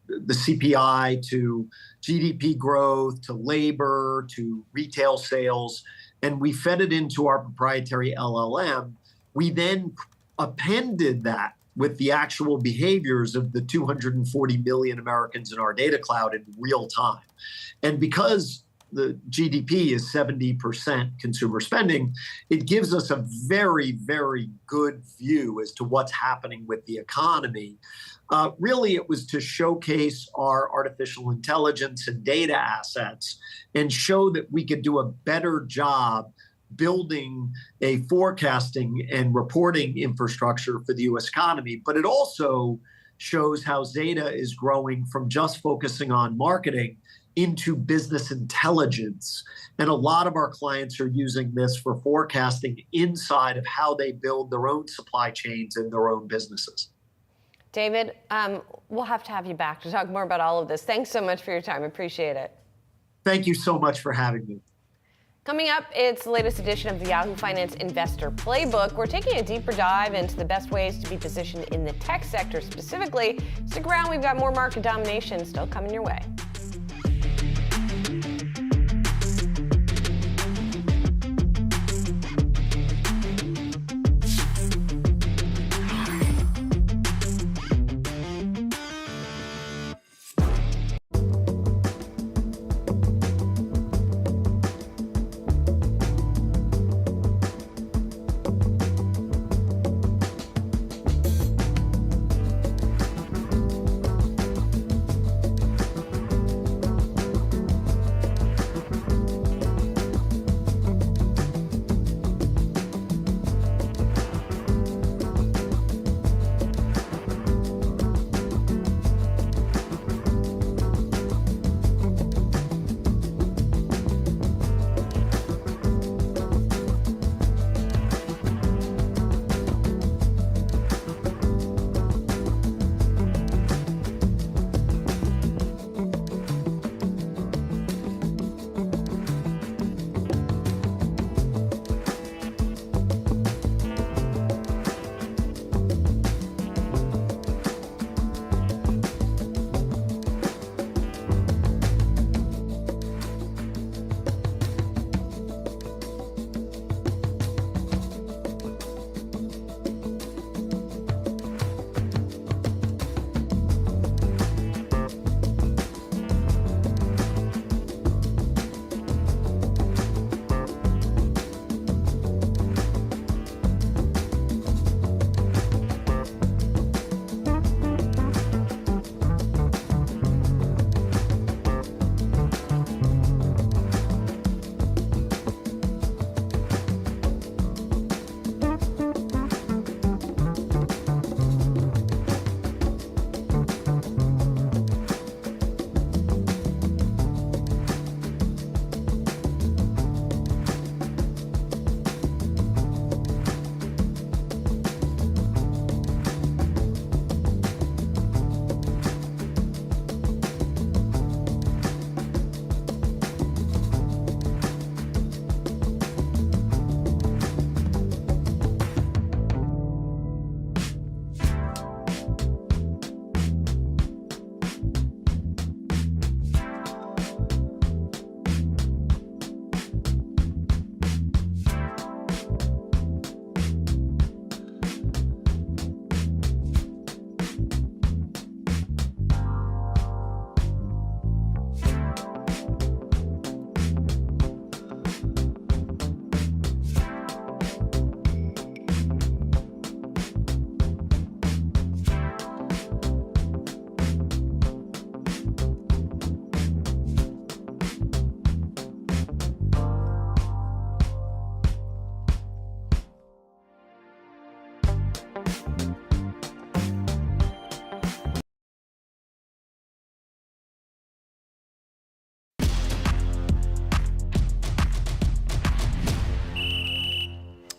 CPI to GDP growth to labor to retail sales, and we fed it into our proprietary LLM. We then appended that with the actual behaviors of the 240 million Americans in our data cloud in real time. And because the GDP is 70% consumer spending, it gives us a very, very good view as to what's happening with the economy. Really, it was to showcase our artificial intelligence and data assets and show that we could do a better job building a forecasting and reporting infrastructure for the U.S. economy. But it also shows how Zeta is growing from just focusing on marketing into business intelligence. And a lot of our clients are using this for forecasting inside of how they build their own supply chains and their own businesses. David, we'll have to have you back to talk more about all of this. Thanks so much for your time. Appreciate it. Thank you so much for having me. Coming up, it's the latest edition of the Yahoo Finance Investor Playbook. We're taking a deeper dive into the best ways to be positioned in the tech sector specifically. Stick around, we've got more market domination still coming your way.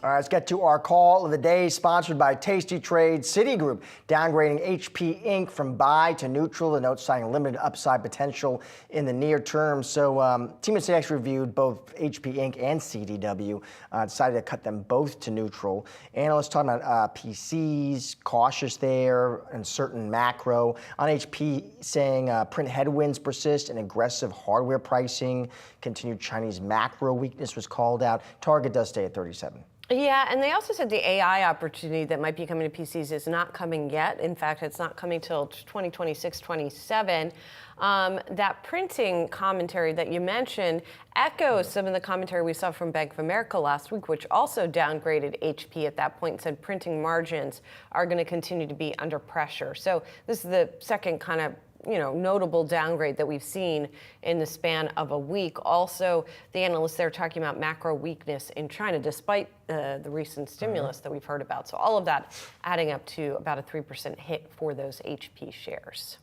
All right, let's get to our call of the day, sponsored by Tasty Trade. Citigroup downgrading HP Inc. from buy to neutral. The note citing limited upside potential in the near term. So Team Insights reviewed both HP Inc. and CDW, decided to cut them both to neutral. Analysts talking about PCs, cautious there, uncertain macro. On HP saying print headwinds persist and aggressive hardware pricing. Continued Chinese macro weakness was called out. Target does stay at 37. Yeah, and they also said the AI opportunity that might be coming to PCs is not coming yet. In fact, it's not coming till 2026, 27. That printing commentary that you mentioned echoes some of the commentary we saw from Bank of America last week, which also downgraded HP at that point and said printing margins are going to continue to be under pressure. So this is the second kind of notable downgrade that we've seen in the span of a week. Also, the analysts there talking about macro weakness in China, despite the recent stimulus that we've heard about. So all of that adding up to about a 3% hit for those HP shares.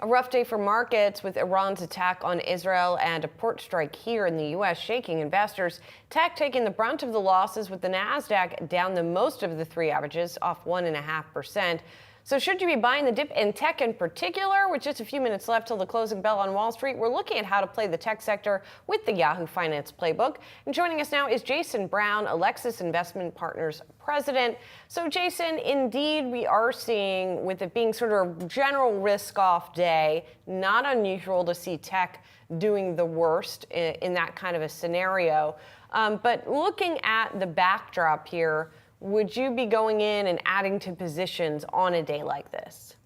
A rough day for markets with Iran's attack on Israel and a port strike here in the U.S. shaking investors. Tech taking the brunt of the losses with the Nasdaq down the most of the three averages, off 1.5%. So should you be buying the dip in tech in particular? With just a few minutes left till the closing bell on Wall Street, we're looking at how to play the tech sector with the Yahoo Finance Playbook. And joining us now is Jason Brown, Alexis Investment Partners President. So Jason, indeed, we are seeing, with it being sort of a general risk-off day, not unusual to see tech doing the worst in that kind of a scenario. But looking at the backdrop here, would you be going in and adding to positions on a day like this?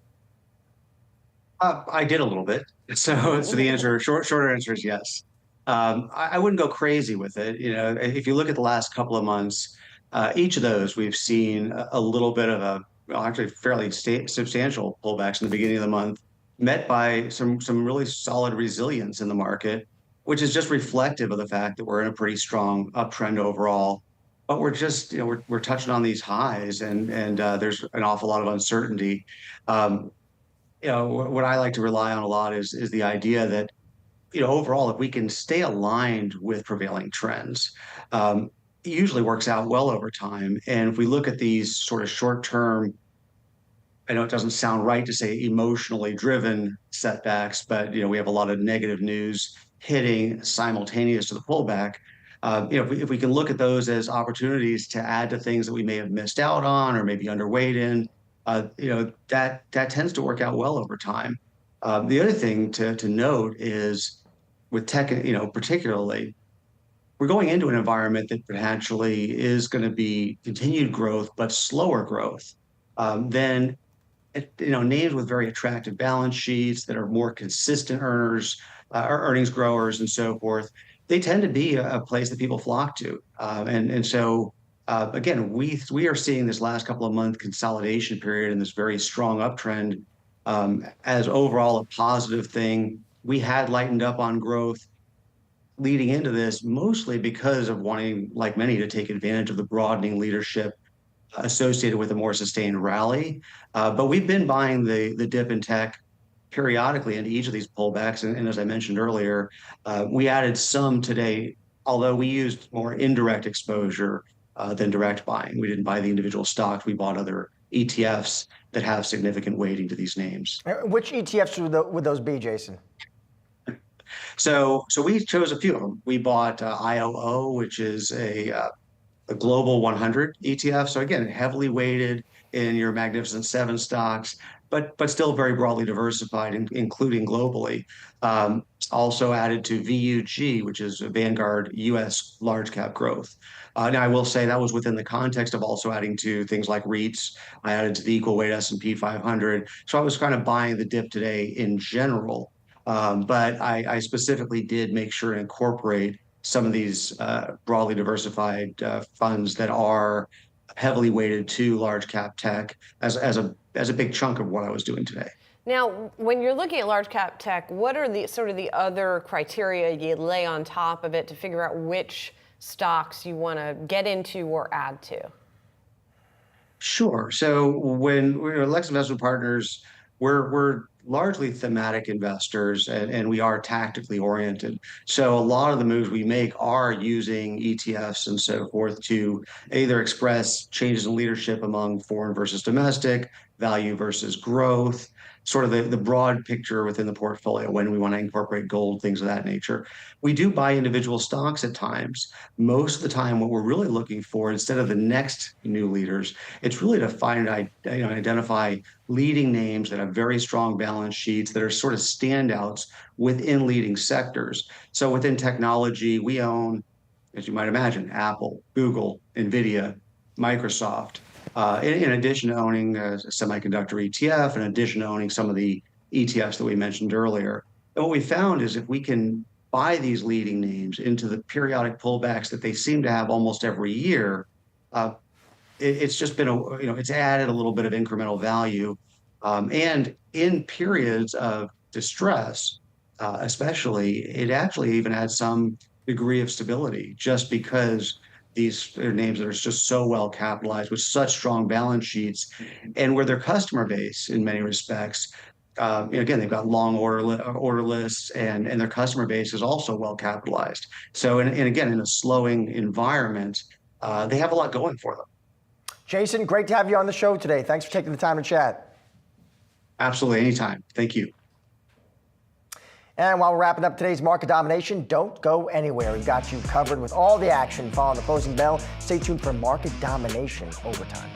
I did a little bit. So the answer, shorter answer is yes. I wouldn't go crazy with it. If you look at the last couple of months, each of those we've seen a little bit of actually fairly substantial pullbacks in the beginning of the month, met by some really solid resilience in the market, which is just reflective of the fact that we're in a pretty strong uptrend overall. But we're just, we're touching on these highs, and there's an awful lot of uncertainty. What I like to rely on a lot is the idea that, overall, if we can stay aligned with prevailing trends, it usually works out well over time. And if we look at these sort of short-term, I know it doesn't sound right to say emotionally driven setbacks, but we have a lot of negative news hitting simultaneous to the pullback. If we can look at those as opportunities to add to things that we may have missed out on or maybe underweight in, that tends to work out well over time. The other thing to note is with tech, particularly, we're going into an environment that potentially is going to be continued growth, but slower growth than names with very attractive balance sheets that are more consistent earners, earnings growers, and so forth. They tend to be a place that people flock to. So again, we are seeing this last couple of month consolidation period and this very strong uptrend as overall a positive thing. We had lightened up on growth leading into this, mostly because of wanting, like many, to take advantage of the broadening leadership associated with a more sustained rally. But we've been buying the dip in tech periodically into each of these pullbacks. And as I mentioned earlier, we added some today, although we used more indirect exposure than direct buying. We didn't buy the individual stocks. We bought other ETFs that have significant weighting to these names. Which ETFs would those be, Jason? So we chose a few of them. We bought IOO, which is a global 100 ETF. So again, heavily weighted in your Magnificent Seven stocks, but still very broadly diversified, including globally. Also added to VUG, which is a Vanguard U.S. large cap growth. Now, I will say that was within the context of also adding to things like REITs. I added to the equal weight S&P 500. So I was kind of buying the dip today in general. But I specifically did make sure to incorporate some of these broadly diversified funds that are heavily weighted to large cap tech as a big chunk of what I was doing today. Now, when you're looking at large cap tech, what are the sort of the other criteria you lay on top of it to figure out which stocks you want to get into or add to? Sure. So when we're Alexis Investment Partners, we're largely thematic investors, and we are tactically oriented. So a lot of the moves we make are using ETFs and so forth to either express changes in leadership among foreign versus domestic, value versus growth, sort of the broad picture within the portfolio when we want to incorporate gold, things of that nature. We do buy individual stocks at times. Most of the time, what we're really looking for, instead of the next new leaders, it's really to find, identify leading names that have very strong balance sheets that are sort of standouts within leading sectors. So within technology, we own, as you might imagine, Apple, Google, NVIDIA, Microsoft. In addition to owning a semiconductor ETF, in addition to owning some of the ETFs that we mentioned earlier. And what we found is if we can buy these leading names into the periodic pullbacks that they seem to have almost every year, it's just been it's added a little bit of incremental value. And in periods of distress, especially, it actually even adds some degree of stability just because these are names that are just so well capitalized with such strong balance sheets, and where their customer base, in many respects, again, they've got long order lists, and their customer base is also well capitalized. So, and again, in a slowing environment, they have a lot going for them. Jason, great to have you on the show today. Thanks for taking the time to chat. Absolutely, anytime. Thank you. And while we're wrapping up today's market domination, don't go anywhere. We've got you covered with all the action following the closing bell. Stay tuned for Market Domination Overtime.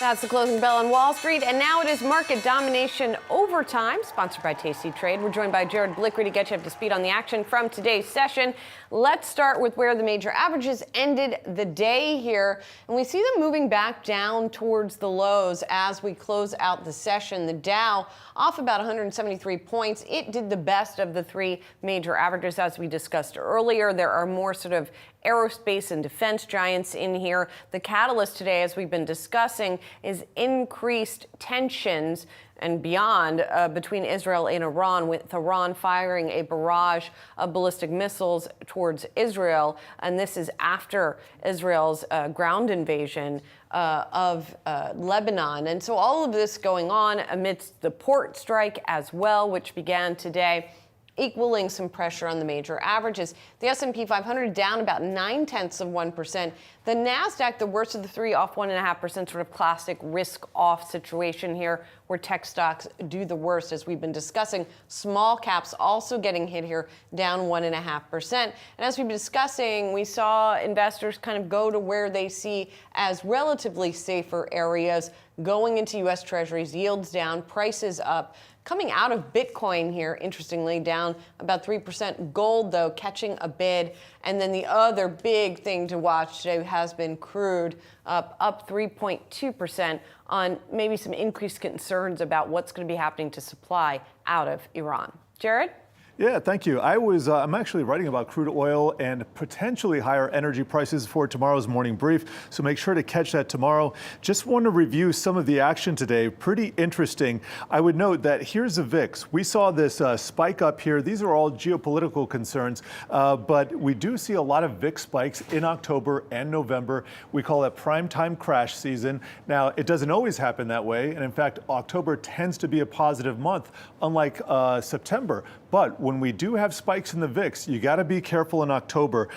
That's the closing bell on Wall Street. And now it is Market Domination Overtime, sponsored by Tasty Trade. We're joined by Jared Blickery to get you up to speed on the action from today's session. Let's start with where the major averages ended the day here. And we see them moving back down towards the lows as we close out the session. The Dow off about 173 points. It did the best of the three major averages as we discussed earlier. There are more sort of aerospace and defense giants in here. The catalyst today, as we've been discussing, is increased tensions and beyond between Israel and Iran, with Iran firing a barrage of ballistic missiles towards Israel. And this is after Israel's ground invasion of Lebanon. And so all of this going on amidst the port strike as well, which began today, equaling some pressure on the major averages. The S&P 500 down about 0.9%. The Nasdaq, the worst of the three, off 1.5%, sort of classic risk-off situation here, where tech stocks do the worst, as we've been discussing. Small caps also getting hit here, down 1.5%. And as we've been discussing, we saw investors kind of go to where they see as relatively safer areas, going into U.S. Treasuries, yields down, prices up. Coming out of Bitcoin here, interestingly, down about 3%. Gold, though, catching a bid. And then the other big thing to watch today has been crude, up 3.2% on maybe some increased concerns about what's going to be happening to supply out of Iran. Jared? Yeah, thank you. I'm actually writing about crude oil and potentially higher energy prices for tomorrow's morning brief, so make sure to catch that tomorrow. Just want to review some of the action today. Pretty interesting. I would note that here's the VIX. We saw this spike up here. These are all geopolitical concerns, but we do see a lot of VIX spikes in October and November. We call it prime time crash season. Now, it doesn't always happen that way, and in fact, October tends to be a positive month, unlike September. But when we do have spikes in the VIX, you got to be careful in October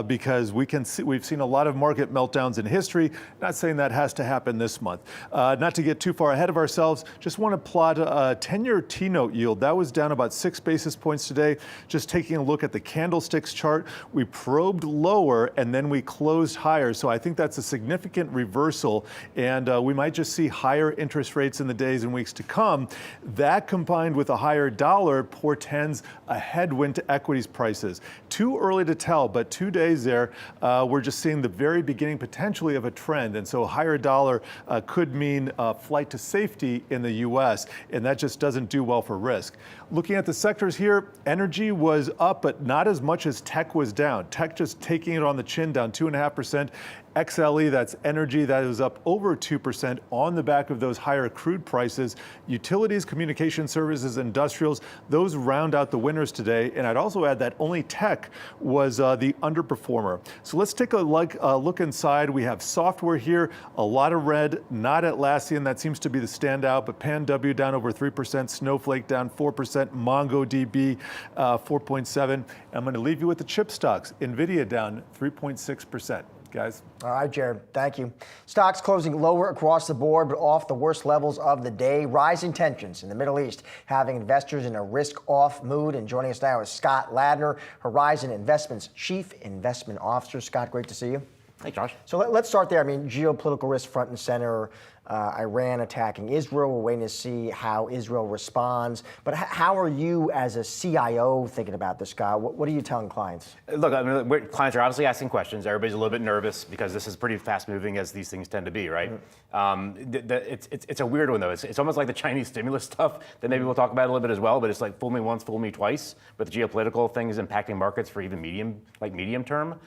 because we've seen a lot of market meltdowns in history. Not saying that has to happen this month. Not to get too far ahead of ourselves, just want to plot a 10-year T-note yield. That was down about 6 basis points today. Just taking a look at the candlesticks chart, we probed lower and then we closed higher. So I think that's a significant reversal, and we might just see higher interest rates in the days and weeks to come. That combined with a higher dollar portends a headwind to equities prices. Too early to tell, but 2 days there, we're just seeing the very beginning potentially of a trend. And so a higher dollar could mean a flight to safety in the U.S., and that just doesn't do well for risk. Looking at the sectors here, energy was up, but not as much as tech was down. Tech just taking it on the chin, down 2.5%. XLE, that's energy, that is up over 2% on the back of those higher crude prices. Utilities, communication services, industrials, those round out the winners today. And I'd also add that only tech was the underperformer. So let's take a look inside. We have software here, a lot of red, not Atlassian, that seems to be the standout, but PanW down over 3%, Snowflake down 4%, MongoDB 4.7%. I'm going to leave you with the chip stocks. NVIDIA down 3.6%. Guys. All right, Jared, thank you. Stocks closing lower across the board, but off the worst levels of the day. Rising tensions in the Middle East, having investors in a risk-off mood. And joining us now is Scott Ladner, Horizon Investments Chief Investment Officer. Scott, great to see you. Hey, Josh. So let's start there. I mean, geopolitical risk front and center. Iran attacking Israel. We're waiting to see how Israel responds. But how are you, as a CIO, thinking about this, Scott? What are you telling clients? Look, I mean, clients are obviously asking questions. Everybody's a little bit nervous because this is pretty fast-moving, as these things tend to be, right? It's a weird one, though. It's almost like the Chinese stimulus stuff that maybe we'll talk about a little bit as well. But it's like fool me once, fool me twice, with geopolitical things impacting markets for even medium term.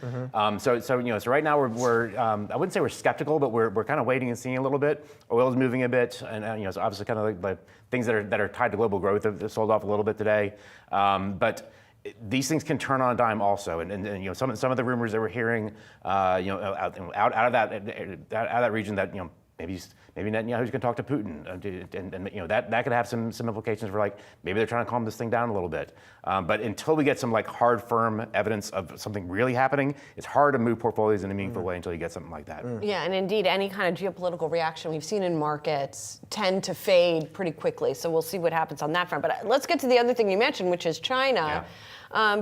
So right now we're I wouldn't say we're skeptical, but we're kind of waiting and seeing a little bit. Oil is moving a bit, and so obviously kind of like things that are tied to global growth have sold off a little bit today. But these things can turn on a dime also, and some of the rumors that we're hearing, out of that region, that maybe Netanyahu's going to talk to Putin, and that could have some implications for, like, maybe they're trying to calm this thing down a little bit. But until we get some like hard, firm evidence of something really happening, it's hard to move portfolios in a meaningful way until you get something like that. Yeah, and indeed, any kind of geopolitical reaction we've seen in markets tend to fade pretty quickly. So we'll see what happens on that front. But let's get to the other thing you mentioned, which is China,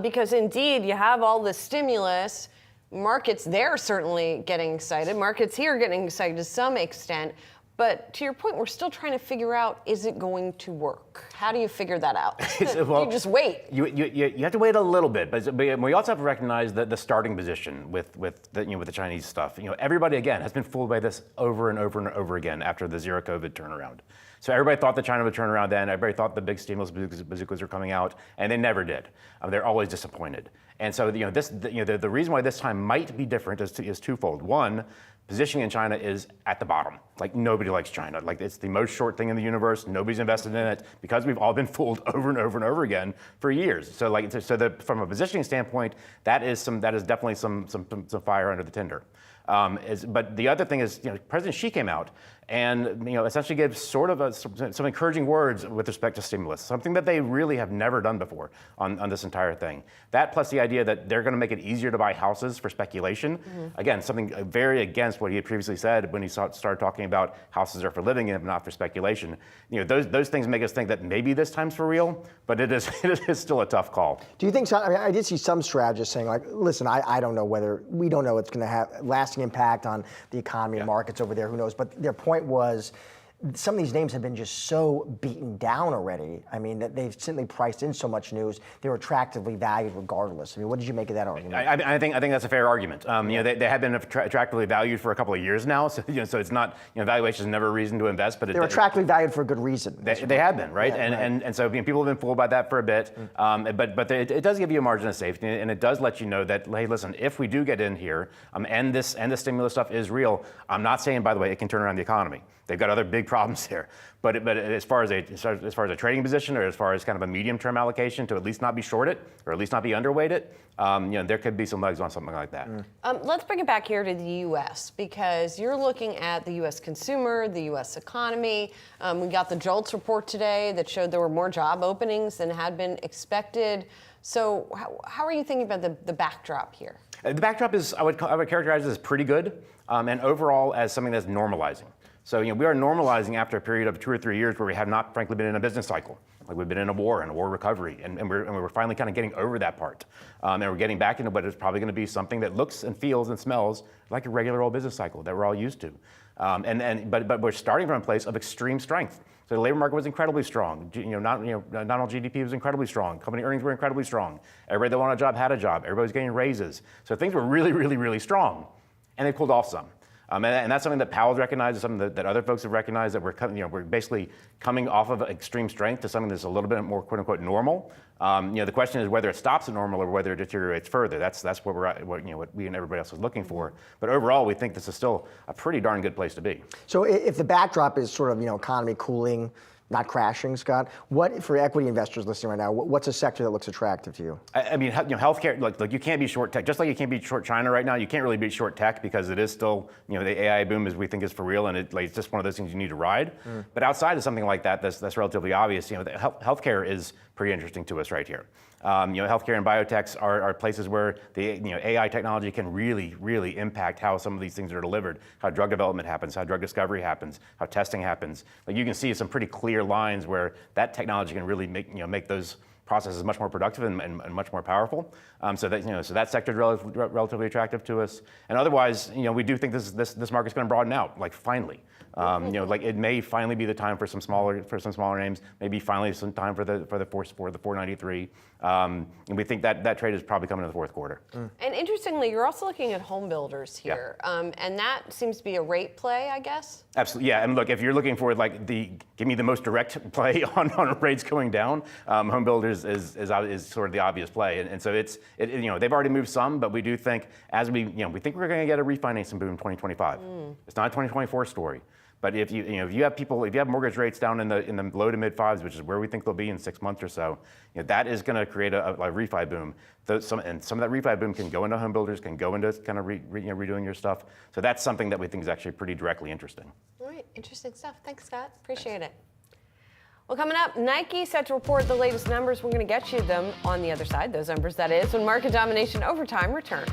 because indeed you have all this stimulus. Markets there certainly getting excited. Markets here getting excited to some extent. But to your point, we're still trying to figure out, is it going to work? How do you figure that out? Well, you just wait. You have to wait a little bit, but we also have to recognize that the starting position with the Chinese stuff. Everybody again has been fooled by this over and over and over again after the zero COVID turnaround. So everybody thought that China would turn around then. Everybody thought the big stimulus bazookas were coming out, and they never did. They're always disappointed. And so the reason why this time might be different is twofold. One, positioning in China is at the bottom. Like, nobody likes China. Like, it's the most short thing in the universe. Nobody's invested in it because we've all been fooled over and over and over again for years. So from a positioning standpoint, that is definitely some fire under the tinder. But the other thing is, President Xi came out and essentially gave sort of some encouraging words with respect to stimulus, something that they really have never done before on this entire thing. That plus the idea that they're going to make it easier to buy houses for speculation. Again, something very against what he had previously said when he started talking about houses are for living in, not for speculation. Those things make us think that maybe this time's for real, but it is still a tough call. Do you think so? I mean, I did see some strategists saying, like, listen, we don't know it's going to have lasting impact on the economy and markets over there, who knows? But their point was, some of these names have been just so beaten down already. I mean, that they've simply priced in so much news. They're attractively valued regardless. I mean, what did you make of that argument? I think that's a fair argument. They have been attractively valued for a couple of years now. So so it's not valuation is never a reason to invest, but they're attractively valued for a good reason. They have been, right? Yeah, and so people have been fooled by that for a bit. But it does give you a margin of safety, and it does let you know that, hey, listen, if we do get in here, and the stimulus stuff is real, I'm not saying, by the way, it can turn around the economy. They've got other big problems there. But as far as a trading position, or as far as kind of a medium-term allocation to at least not be short it, or at least not be underweight it, there could be some legs on something like that. Let's bring it back here to the U.S. because you're looking at the U.S. consumer, the U.S. economy. We got the JOLTS report today that showed there were more job openings than had been expected. So how are you thinking about the backdrop here? The backdrop is, I would characterize it as pretty good, and overall as something that's normalizing. So we are normalizing after a period of 2 or 3 years where we have not, frankly, been in a business cycle. Like, we've been in a war and a war recovery, and we're finally kind of getting over that part, and we're getting back into what is probably going to be something that looks and feels and smells like a regular old business cycle that we're all used to. But we're starting from a place of extreme strength. So the labor market was incredibly strong. Not all GDP was incredibly strong. Company earnings were incredibly strong. Everybody that wanted a job had a job. Everybody was getting raises. So things were really, really, really strong, and they cooled off some. And that's something that Powell's recognized, something that other folks have recognized, that we're basically coming off of extreme strength to something that's a little bit more "quote unquote" normal. The question is whether it stops at normal or whether it deteriorates further. That's what we're at, what we and everybody else is looking for. But overall, we think this is still a pretty darn good place to be. So if the backdrop is sort of economy cooling, not crashing, Scott, what, for equity investors listening right now, what's a sector that looks attractive to you? I mean, healthcare, like you can't be short tech, just like you can't be short China right now. You can't really be short tech because it is still, the AI boom we think is for real, and it's just one of those things you need to ride. But outside of something like that, that's relatively obvious. Healthcare is pretty interesting to us right here. Healthcare and biotechs are places where the AI technology can really, really impact how some of these things are delivered, how drug development happens, how drug discovery happens, how testing happens. Like, you can see some pretty clear lines where that technology can really make those processes much more productive and much more powerful. So that sector is relatively attractive to us. And otherwise, we do think this market's going to broaden out, like, finally. It may finally be the time for some smaller names. Maybe finally some time for the 493. And we think that trade is probably coming in the fourth quarter. And interestingly, you're also looking at home builders here, and that seems to be a rate play, I guess. Absolutely, yeah. And look, if you're looking for give me the most direct play on rates going down, home builders is sort of the obvious play. And so they've already moved some, but we do think we think we're going to get a refinancing boom in 2025. It's not a 2024 story. But if you have mortgage rates down in the low to mid fives, which is where we think they'll be in 6 months or so, that is going to create a refi boom. Some of that refi boom can go into home builders, can go into kind of redoing your stuff. So that's something that we think is actually pretty directly interesting. All right, interesting stuff. Thanks, Scott. Appreciate it. Well, coming up, Nike set to report the latest numbers. We're going to get you them on the other side, those numbers that is, when Market Domination Overtime returns.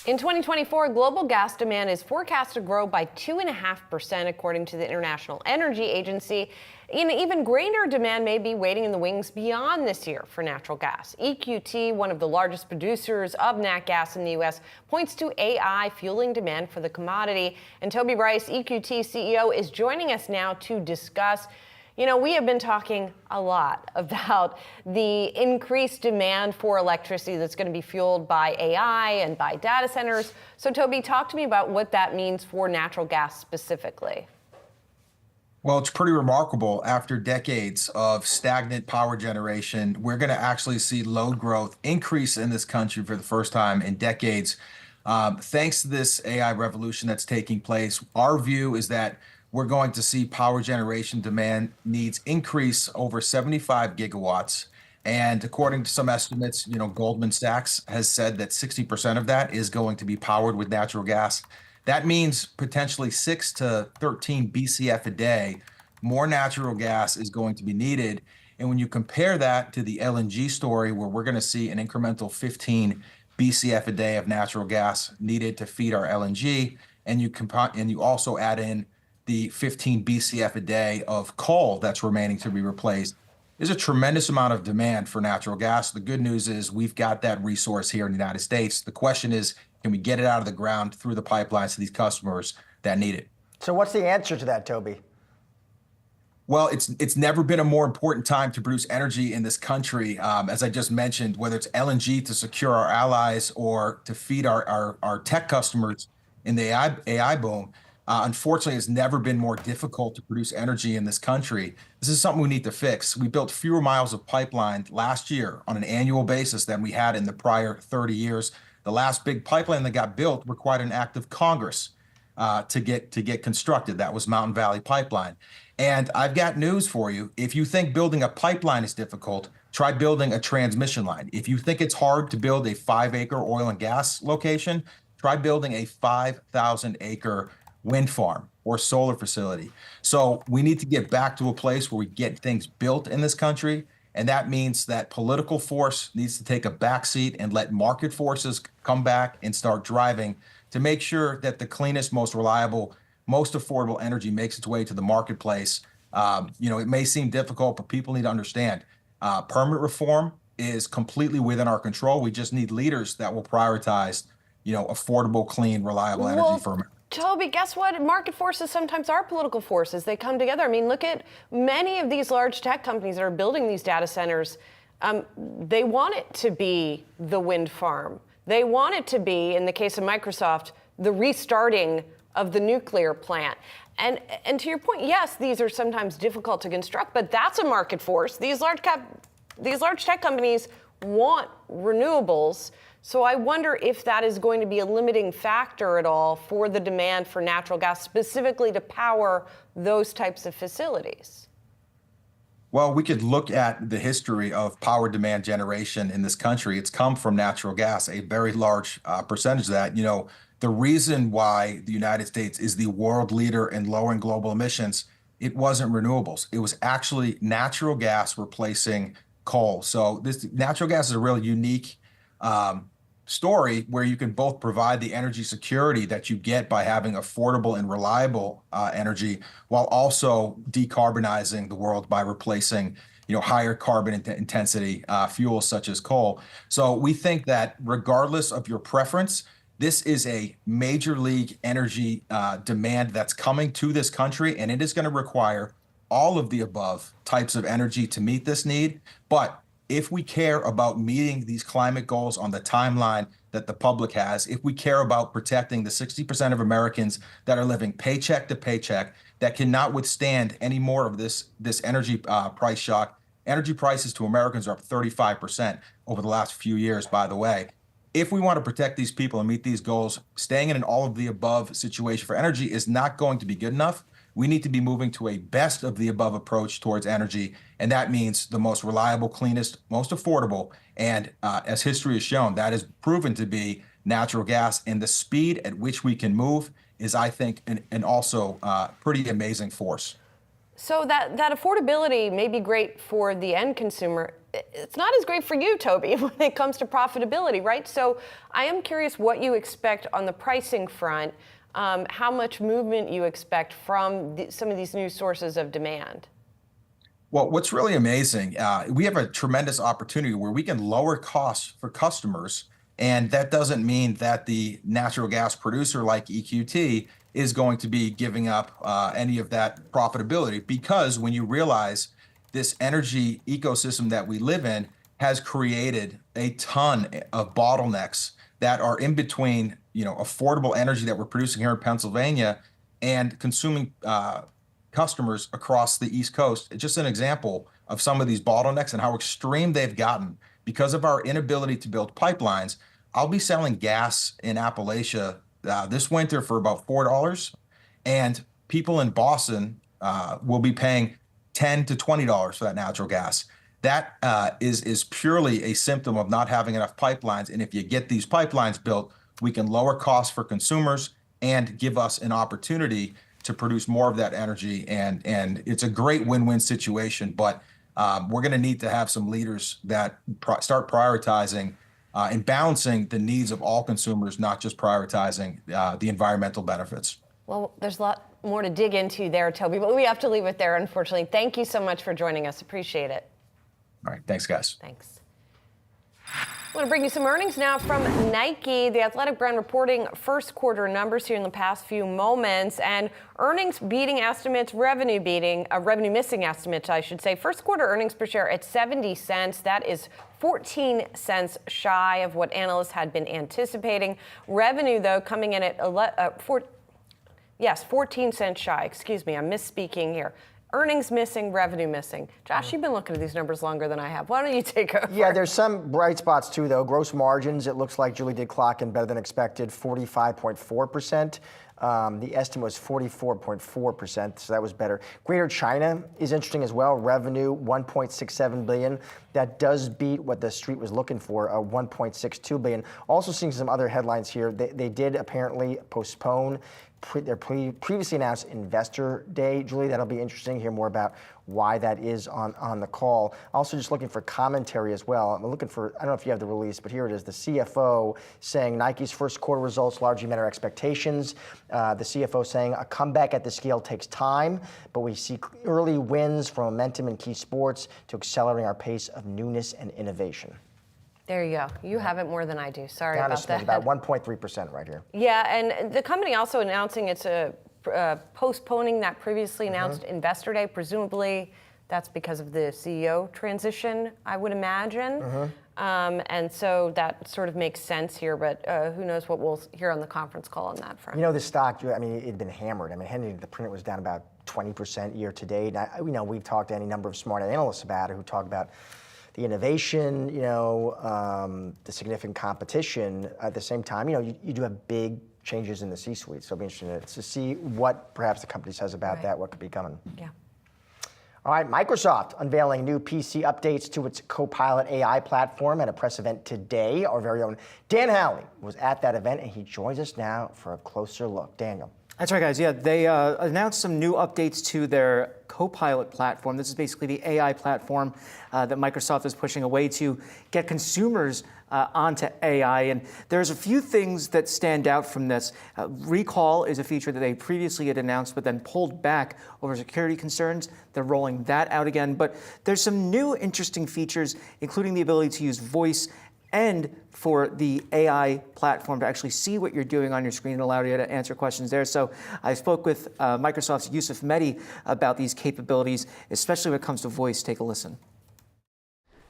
In 2024, global gas demand is forecast to grow by 2.5%, according to the International Energy Agency. And even greater demand may be waiting in the wings beyond this year for natural gas. EQT, one of the largest producers of nat gas in the U.S., points to AI fueling demand for the commodity. And Toby Rice, EQT CEO, is joining us now to discuss. You know, we have been talking a lot about the increased demand for electricity that's going to be fueled by AI and by data centers. So, Toby, talk to me about what that means for natural gas specifically. Well, it's pretty remarkable. After decades of stagnant power generation, we're going to actually see load growth increase in this country for the first time in decades. Thanks to this AI revolution that's taking place, our view is that we're going to see power generation demand needs increase over 75 gigawatts. And according to some estimates, Goldman Sachs has said that 60% of that is going to be powered with natural gas. That means potentially 6 to 13 BCF a day. More natural gas is going to be needed. And when you compare that to the LNG story, where we're going to see an incremental 15 BCF a day of natural gas needed to feed our LNG, and you also add in the 15 BCF a day of coal that's remaining to be replaced, there's a tremendous amount of demand for natural gas. The good news is we've got that resource here in the United States. The question is, can we get it out of the ground through the pipelines to these customers that need it? So what's the answer to that, Toby? Well, it's never been a more important time to produce energy in this country. As I just mentioned, whether it's LNG to secure our allies or to feed our tech customers in the AI boom, unfortunately, it's never been more difficult to produce energy in this country. This is something we need to fix. We built fewer miles of pipeline last year on an annual basis than we had in the prior 30 years. The last big pipeline that got built required an act of Congress to get constructed. That was Mountain Valley Pipeline. And I've got news for you. If you think building a pipeline is difficult, try building a transmission line. If you think it's hard to build a 5-acre oil and gas location, try building a 5,000-acre wind farm or solar facility. So we need to get back to a place where we get things built in this country. And that means that political force needs to take a backseat and let market forces come back and start driving to make sure that the cleanest, most reliable, most affordable energy makes its way to the marketplace. It may seem difficult, but people need to understand permanent reform is completely within our control. We just need leaders that will prioritize, affordable, clean, reliable energy for America. Toby, guess what? Market forces sometimes are political forces. They come together. I mean, look at many of these large tech companies that are building these data centers. They want it to be the wind farm. They want it to be, in the case of Microsoft, the restarting of the nuclear plant. And to your point, yes, these are sometimes difficult to construct, but that's a market force. These large tech companies want renewables. So I wonder if that is going to be a limiting factor at all for the demand for natural gas, specifically to power those types of facilities. Well, we could look at the history of power demand generation in this country. It's come from natural gas, a very large percentage of that. The reason why the United States is the world leader in lowering global emissions, it wasn't renewables. It was actually natural gas replacing coal. So this natural gas is a really unique story where you can both provide the energy security that you get by having affordable and reliable energy while also decarbonizing the world by replacing higher carbon intensity fuels such as coal. So we think that regardless of your preference, this is a major league energy demand that's coming to this country, and it is going to require all of the above types of energy to meet this need. But if we care about meeting these climate goals on the timeline that the public has, if we care about protecting the 60% of Americans that are living paycheck to paycheck, that cannot withstand any more of this energy price shock. Energy prices to Americans are up 35% over the last few years, by the way. If we want to protect these people and meet these goals, staying in an all of the above situation for energy is not going to be good enough. We need to be moving to a best of the above approach towards energy. And that means the most reliable, cleanest, most affordable. And as history has shown, that is proven to be natural gas. And the speed at which we can move is, I think, an also pretty amazing force. So that affordability may be great for the end consumer. It's not as great for you, Toby, when it comes to profitability, right? So I am curious what you expect on the pricing front, how much movement you expect from some of these new sources of demand. Well, what's really amazing, we have a tremendous opportunity where we can lower costs for customers. And that doesn't mean that the natural gas producer like EQT is going to be giving up any of that profitability, because when you realize this energy ecosystem that we live in has created a ton of bottlenecks that are in between, affordable energy that we're producing here in Pennsylvania and consuming customers across the East Coast. It's just an example of some of these bottlenecks and how extreme they've gotten because of our inability to build pipelines. I'll be selling gas in Appalachia this winter for about $4, and people in Boston will be paying $10 to $20 for that natural gas. That is purely a symptom of not having enough pipelines. And if you get these pipelines built, we can lower costs for consumers and give us an opportunity to produce more of that energy. And it's a great win-win situation. But we're going to need to have some leaders that start prioritizing and balancing the needs of all consumers, not just prioritizing the environmental benefits. Well, there's a lot more to dig into there, Toby, but we have to leave it there, unfortunately. Thank you so much for joining us. Appreciate it. All right. Thanks, guys. Thanks. I want to bring you some earnings now from Nike. The athletic brand reporting first quarter numbers here in the past few moments, and earnings beating estimates, revenue missing estimates, I should say. First quarter earnings per share at 70 cents. That is 14 cents shy of what analysts had been anticipating. Revenue, though, coming in at 14 cents shy. Excuse me, I'm misspeaking here. Earnings missing, revenue missing. Josh, you've been looking at these numbers longer than I have. Why don't you take over? Yeah, there's some bright spots too, though. Gross margins, it looks like Julie did clock in better than expected, 45.4%. The estimate was 44.4%, so that was better. Greater China is interesting as well. Revenue, $1.67 billion. That does beat what the street was looking for, $1.62 billion. Also seeing some other headlines here. They did apparently postpone their previously announced Investor Day. Julie, that'll be interesting to hear more about why that is on the call. Also just looking for commentary as well. I'm looking for, I don't know if you have the release, but here it is, the CFO saying Nike's first quarter results largely met our expectations. The CFO saying a comeback at the scale takes time, but we see early wins from momentum in key sports to accelerating our pace of newness and innovation. There you go. You have it more than I do. Sorry about that. About 1.3% right here. Yeah, and the company also announcing it's postponing that previously announced Investor Day. Presumably, that's because of the CEO transition, I would imagine. And so that sort of makes sense here, but who knows what we'll hear on the conference call on that front. The stock, I mean, it had been hammered. I mean, Henry, the print was down about 20% year to date. We've talked to any number of smart analysts about it who talk about the innovation, the significant competition. At the same time, you do have big changes in the C-suite. So it'll be interesting to see what perhaps the company says about that, what could be coming. Yeah. All right, Microsoft unveiling new PC updates to its Copilot AI platform at a press event today. Our very own Dan Howley was at that event, and he joins us now for a closer look. Daniel. That's right, guys. Yeah, they announced some new updates to their Copilot platform. This is basically the AI platform that Microsoft is pushing a way to get consumers onto AI. And there's a few things that stand out from this. Recall is a feature that they previously had announced, but then pulled back over security concerns. They're rolling that out again. But there's some new interesting features, including the ability to use voice and for the AI platform to actually see what you're doing on your screen and allow you to answer questions there. So I spoke with Microsoft's Yusuf Mehdi about these capabilities, especially when it comes to voice. Take a listen.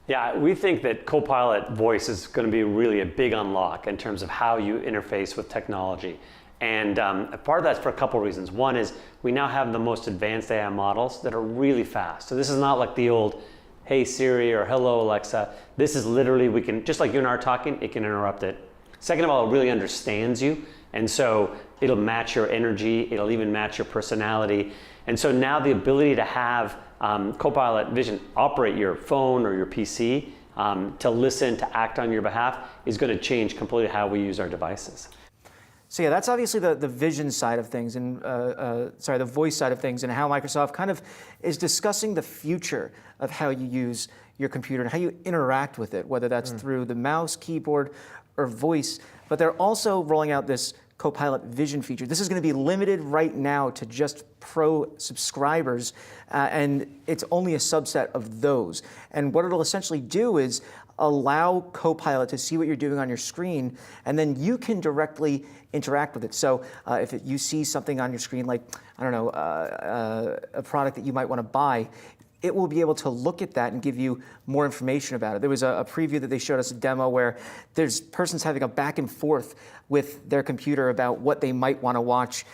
Yeah, we think that Copilot voice is going to be really a big unlock in terms of how you interface with technology. And part of that's for a couple reasons. One is we now have the most advanced AI models that are really fast. So this is not like the old hey Siri or hello Alexa. This is literally, we can, just like you and I are talking, it can interrupt it. Second of all, it really understands you. And so it'll match your energy. It'll even match your personality. And so now the ability to have Copilot Vision operate your phone or your PC to listen, to act on your behalf is going to change completely how we use our devices. So yeah, that's obviously the vision side of things, and the voice side of things, and how Microsoft kind of is discussing the future of how you use your computer and how you interact with it, whether that's through the mouse, keyboard, or voice. But they're also rolling out this Copilot Vision feature. This is going to be limited right now to just Pro subscribers, and it's only a subset of those. And what it'll essentially do is allow Copilot to see what you're doing on your screen, and then you can directly interact with it. So if you see something on your screen, like, I don't know, a product that you might want to buy, it will be able to look at that and give you more information about it. There was a preview that they showed us, a demo, where there's persons having a back and forth with their computer about what they might want to watch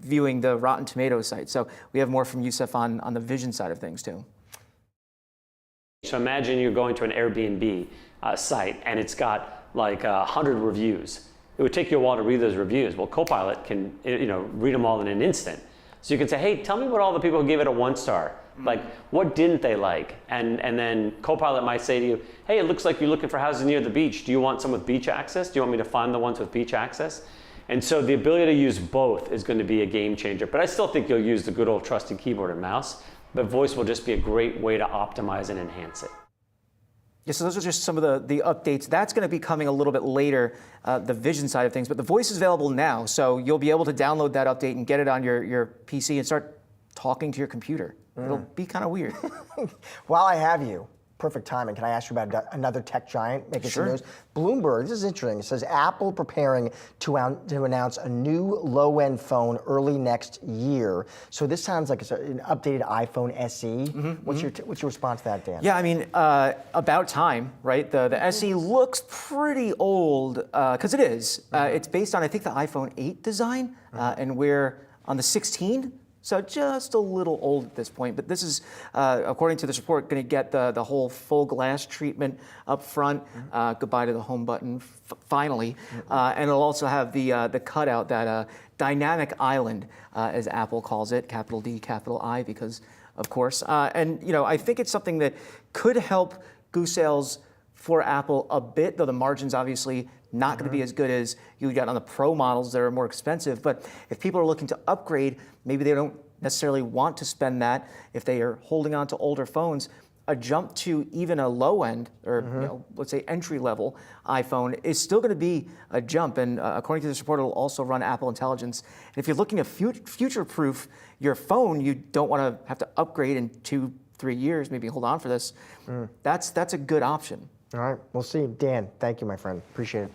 viewing the Rotten Tomatoes site. So we have more from Youssef on the vision side of things too. So imagine you're going to an Airbnb site and it's got like 100 reviews. It would take you a while to read those reviews. Well, Copilot can read them all in an instant. So you can say, hey, tell me what all the people who gave it a 1-star, like what didn't they like? And then Copilot might say to you, hey, it looks like you're looking for houses near the beach. Do you want some with beach access? Do you want me to find the ones with beach access? And so the ability to use both is going to be a game changer. But I still think you'll use the good old trusted keyboard and mouse. But voice will just be a great way to optimize and enhance it. Yeah, so those are just some of the updates. That's going to be coming a little bit later, the vision side of things. But the voice is available now, so you'll be able to download that update and get it on your PC and start talking to your computer. It'll be kind of weird. While I have you, perfect timing. Can I ask you about another tech giant making some news? Bloomberg, this is interesting. It says Apple preparing to announce a new low-end phone early next year. So this sounds like it's an updated iPhone SE. What's your response to that, Dan? Yeah, I mean, about time, right? The SE looks pretty old, because it is. It's based on, I think, the iPhone 8 design, and we're on the 16. So just a little old at this point, but this is, according to this report, going to get the whole full glass treatment up front. Goodbye to the home button, finally, and it'll also have the cutout, that dynamic island, as Apple calls it, capital D, capital I, because of course. And I think it's something that could help goose sales for Apple a bit, though the margin's obviously not going to be as good as you got on the Pro models that are more expensive. But if people are looking to upgrade, maybe they don't necessarily want to spend that. If they are holding on to older phones, a jump to even a low end, or let's say entry level iPhone, is still going to be a jump. And according to this report, it'll also run Apple Intelligence. And if you're looking to future-proof your phone, you don't want to have to upgrade in 2-3 years, maybe hold on for this. That's a good option. All right, we'll see. Dan, thank you, my friend. Appreciate it.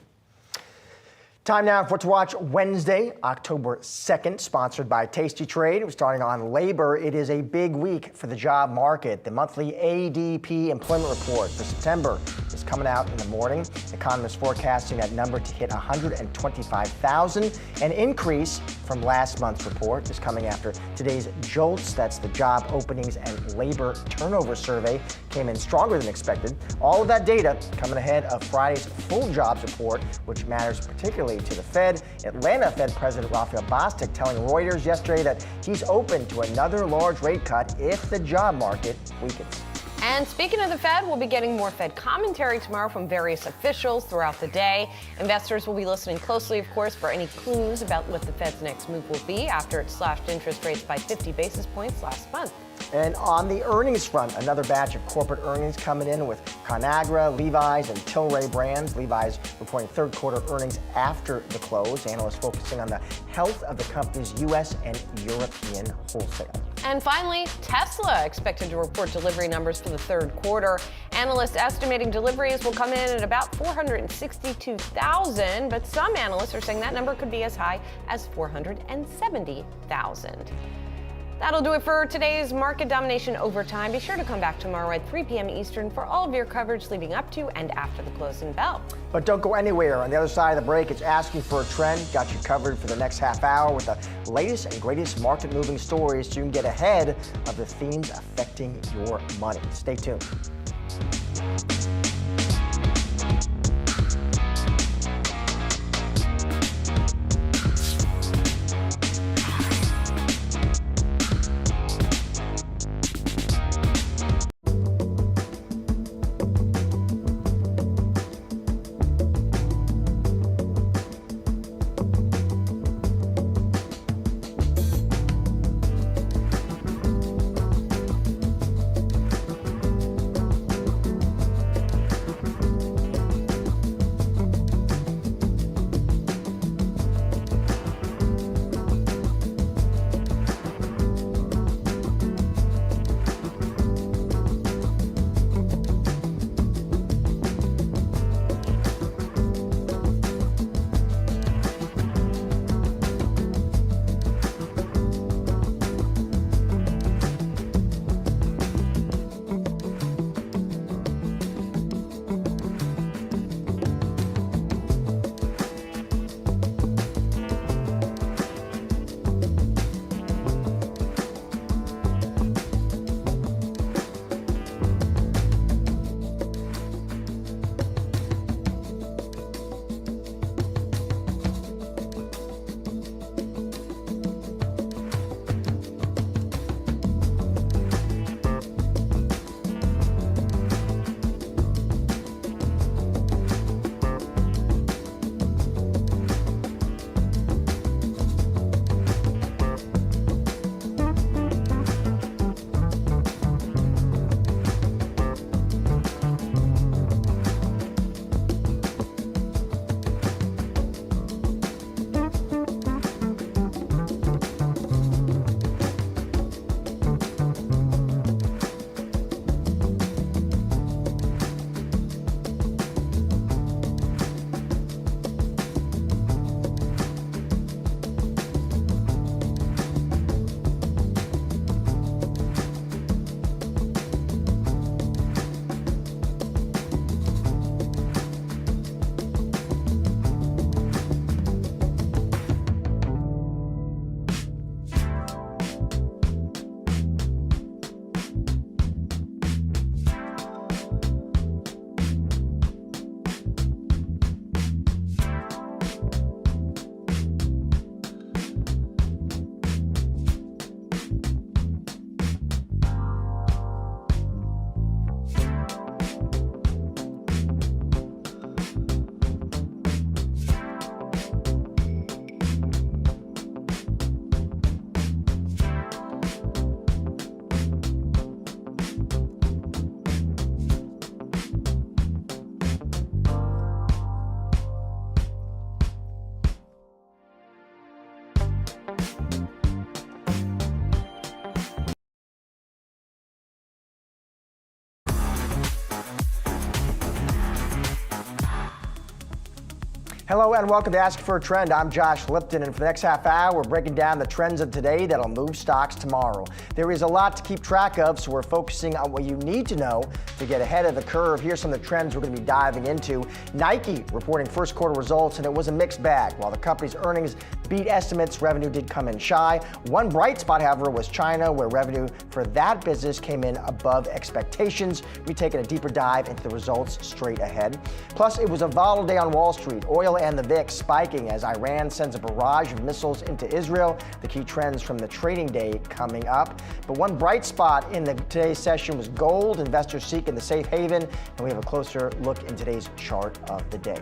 Time now for To Watch Wednesday, October 2nd, sponsored by Tasty Trade. We're starting on labor. It is a big week for the job market. The monthly ADP employment report for September is coming out in the morning. Economists forecasting that number to hit 125,000. An increase from last month's report is coming after today's JOLTS, that's the Job Openings and Labor Turnover Survey, came in stronger than expected. All of that data coming ahead of Friday's full jobs report, which matters particularly to the Fed. Atlanta Fed President Raphael Bostic telling Reuters yesterday that he's open to another large rate cut if the job market weakens. And speaking of the Fed, we'll be getting more Fed commentary tomorrow from various officials throughout the day. Investors will be listening closely, of course, for any clues about what the Fed's next move will be after it slashed interest rates by 50 basis points last month. And on the earnings front, another batch of corporate earnings coming in with Conagra, Levi's, and Tilray brands. Levi's reporting third quarter earnings after the close. Analysts focusing on the health of the company's U.S. and European wholesale. And finally, Tesla expected to report delivery numbers for the third quarter. Analysts estimating deliveries will come in at about 462,000, but some analysts are saying that number could be as high as 470,000. That'll do it for today's Market Domination Overtime. Be sure to come back tomorrow at 3 p.m. Eastern for all of your coverage leading up to and after the closing bell. But don't go anywhere. On the other side of the break, it's Asking for a Trend. Got you covered for the next half hour with the latest and greatest market-moving stories so you can get ahead of the themes affecting your money. Stay tuned. Hello and welcome to Ask for a Trend. I'm Josh Lipton, and for the next half hour, we're breaking down the trends of today that'll move stocks tomorrow. There is a lot to keep track of, so we're focusing on what you need to know to get ahead of the curve. Here's some of the trends we're going to be diving into. Nike reporting first quarter results, and it was a mixed bag. While the company's earnings beat estimates, revenue did come in shy. One bright spot, however, was China, where revenue for that business came in above expectations. We've taken a deeper dive into the results straight ahead. Plus, it was a volatile day on Wall Street. Oil and the VIX spiking as Iran sends a barrage of missiles into Israel. The key trends from the trading day coming up. But one bright spot in today's session was gold. Investors seeking the safe haven, and we have a closer look in today's chart of the day.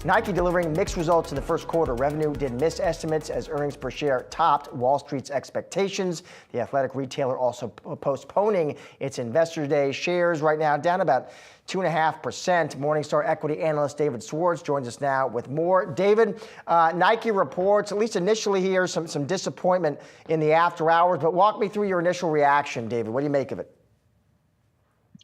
Nike delivering mixed results in the first quarter. Revenue did miss estimates as earnings per share topped Wall Street's expectations. The athletic retailer also postponing its Investor Day. Shares right now down about 2.5%. Morningstar equity analyst David Swartz joins us now with more. David, Nike reports, at least initially here, some disappointment in the after hours, but walk me through your initial reaction, David. What do you make of it?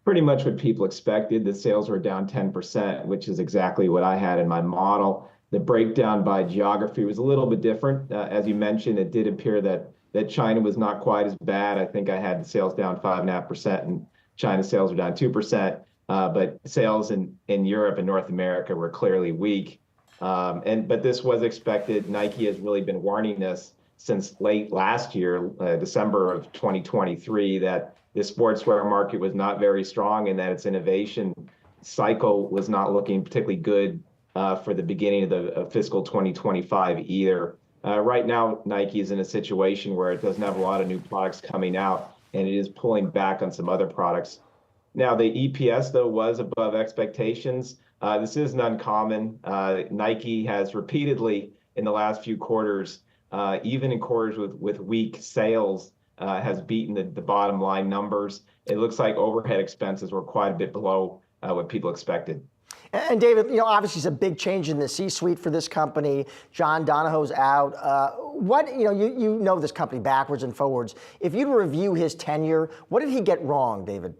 Pretty much what people expected. The sales were down 10%, which is exactly what I had in my model. The breakdown by geography was a little bit different. As you mentioned, it did appear that China was not quite as bad. I think I had the sales down 5.5%, and China's sales were down 2%. But sales in Europe and North America were clearly weak. But this was expected. Nike has really been warning us since late last year, December of 2023, that the sportswear market was not very strong and that its innovation cycle was not looking particularly good for the beginning of the fiscal 2025 either. Right now, Nike is in a situation where it doesn't have a lot of new products coming out, and it is pulling back on some other products. Now, the EPS, though, was above expectations. This isn't uncommon. Nike has repeatedly in the last few quarters, even in quarters with weak sales, has beaten the bottom line numbers. It looks like overhead expenses were quite a bit below what people expected. And David, obviously it's a big change in the C-suite for this company. John Donahoe's out. You know this company backwards and forwards. If you review his tenure, what did he get wrong, David?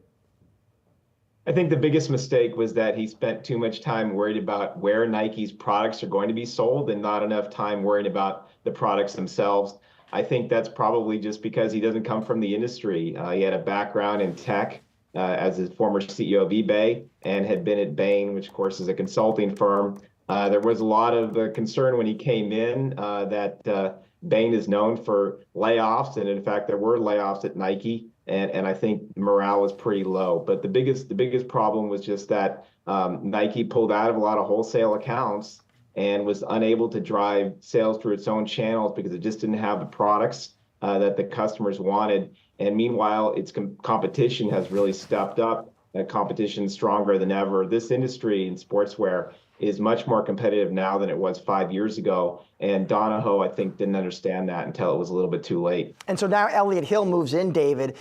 I think the biggest mistake was that he spent too much time worried about where Nike's products are going to be sold and not enough time worrying about the products themselves. I think that's probably just because he doesn't come from the industry. He had a background in tech as his former CEO of eBay and had been at Bain, which of course is a consulting firm. There was a lot of concern when he came in that Bain is known for layoffs, and in fact there were layoffs at Nike, and I think morale was pretty low. But the biggest problem was just that Nike pulled out of a lot of wholesale accounts and was unable to drive sales through its own channels because it just didn't have the products that the customers wanted. And meanwhile, its competition has really stepped up. That competition is stronger than ever. This industry in sportswear is much more competitive now than it was 5 years ago. And Donahoe, I think, didn't understand that until it was a little bit too late. And so now Elliott Hill moves in, David.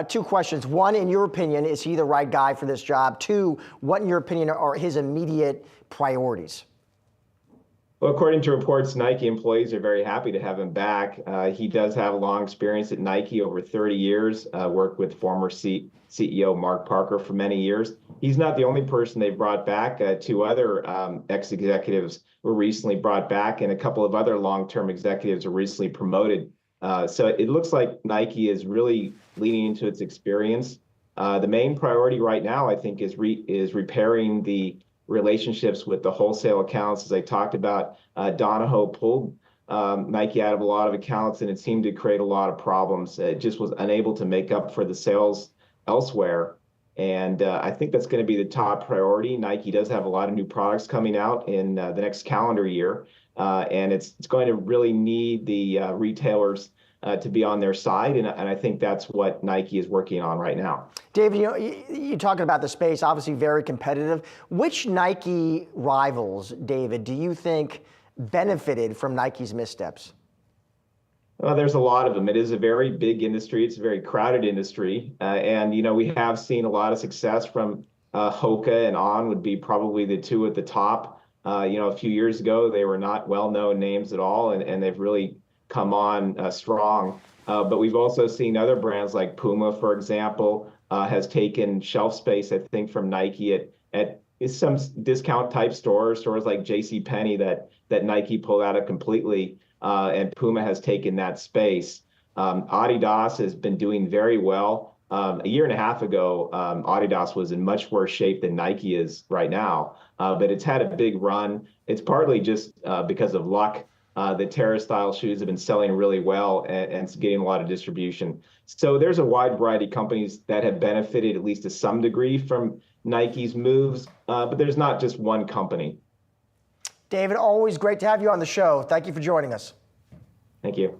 Two questions. One, in your opinion, is he the right guy for this job? Two, what in your opinion are his immediate priorities? Well, according to reports, Nike employees are very happy to have him back. He does have a long experience at Nike, over 30 years, worked with former CEO Mark Parker for many years. He's not the only person they brought back. Two other ex-executives were recently brought back, and a couple of other long-term executives were recently promoted. So it looks like Nike is really leaning into its experience. The main priority right now, I think, is repairing the relationships with the wholesale accounts. As I talked about, Donahoe pulled Nike out of a lot of accounts, and it seemed to create a lot of problems. It just was unable to make up for the sales elsewhere. And I think that's going to be the top priority. Nike does have a lot of new products coming out in the next calendar year, and it's going to really need the retailers to be on their side, and I think that's what Nike is working on right now. David, you're talking about the space, obviously very competitive. Which Nike rivals, David, do you think benefited from Nike's missteps? Well, there's a lot of them. It is a very big industry. It's a very crowded industry. And, we have seen a lot of success from Hoka and On would be probably the two at the top. A few years ago, they were not well-known names at all, and they've really come on strong. But we've also seen other brands like Puma, for example, has taken shelf space, I think, from Nike at some discount type stores like JCPenney that Nike pulled out of completely, and Puma has taken that space. Adidas has been doing very well. A year and a half ago, Adidas was in much worse shape than Nike is right now, but it's had a big run. It's partly just because of luck. The Terrace style shoes have been selling really well and getting a lot of distribution. So there's a wide variety of companies that have benefited at least to some degree from Nike's moves, but there's not just one company. David, always great to have you on the show. Thank you for joining us. Thank you.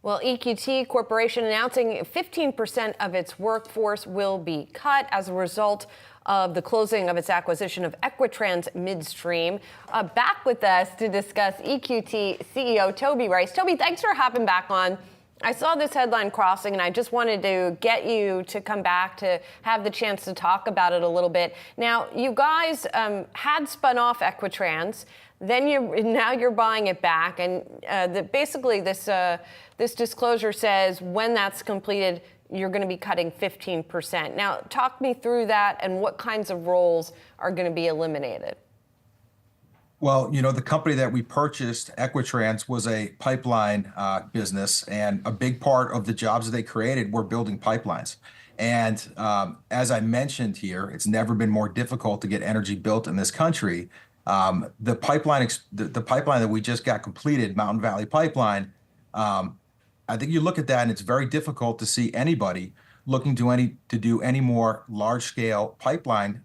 Well, EQT Corporation announcing 15% of its workforce will be cut as a result of the closing of its acquisition of Equitrans midstream. Back with us to discuss EQT CEO Toby Rice. Toby, thanks for hopping back on. I saw this headline crossing, and I just wanted to get you to come back to have the chance to talk about it a little bit. Now, you guys had spun off Equitrans, now you're buying it back, and basically this disclosure says when that's completed, you're going to be cutting 15%. Now, talk me through that and what kinds of roles are going to be eliminated. Well, the company that we purchased, Equitrans, was a pipeline business, and a big part of the jobs that they created were building pipelines. And as I mentioned here, it's never been more difficult to get energy built in this country. The pipeline that we just got completed, Mountain Valley Pipeline, I think you look at that and it's very difficult to see anybody looking to do any more large-scale pipeline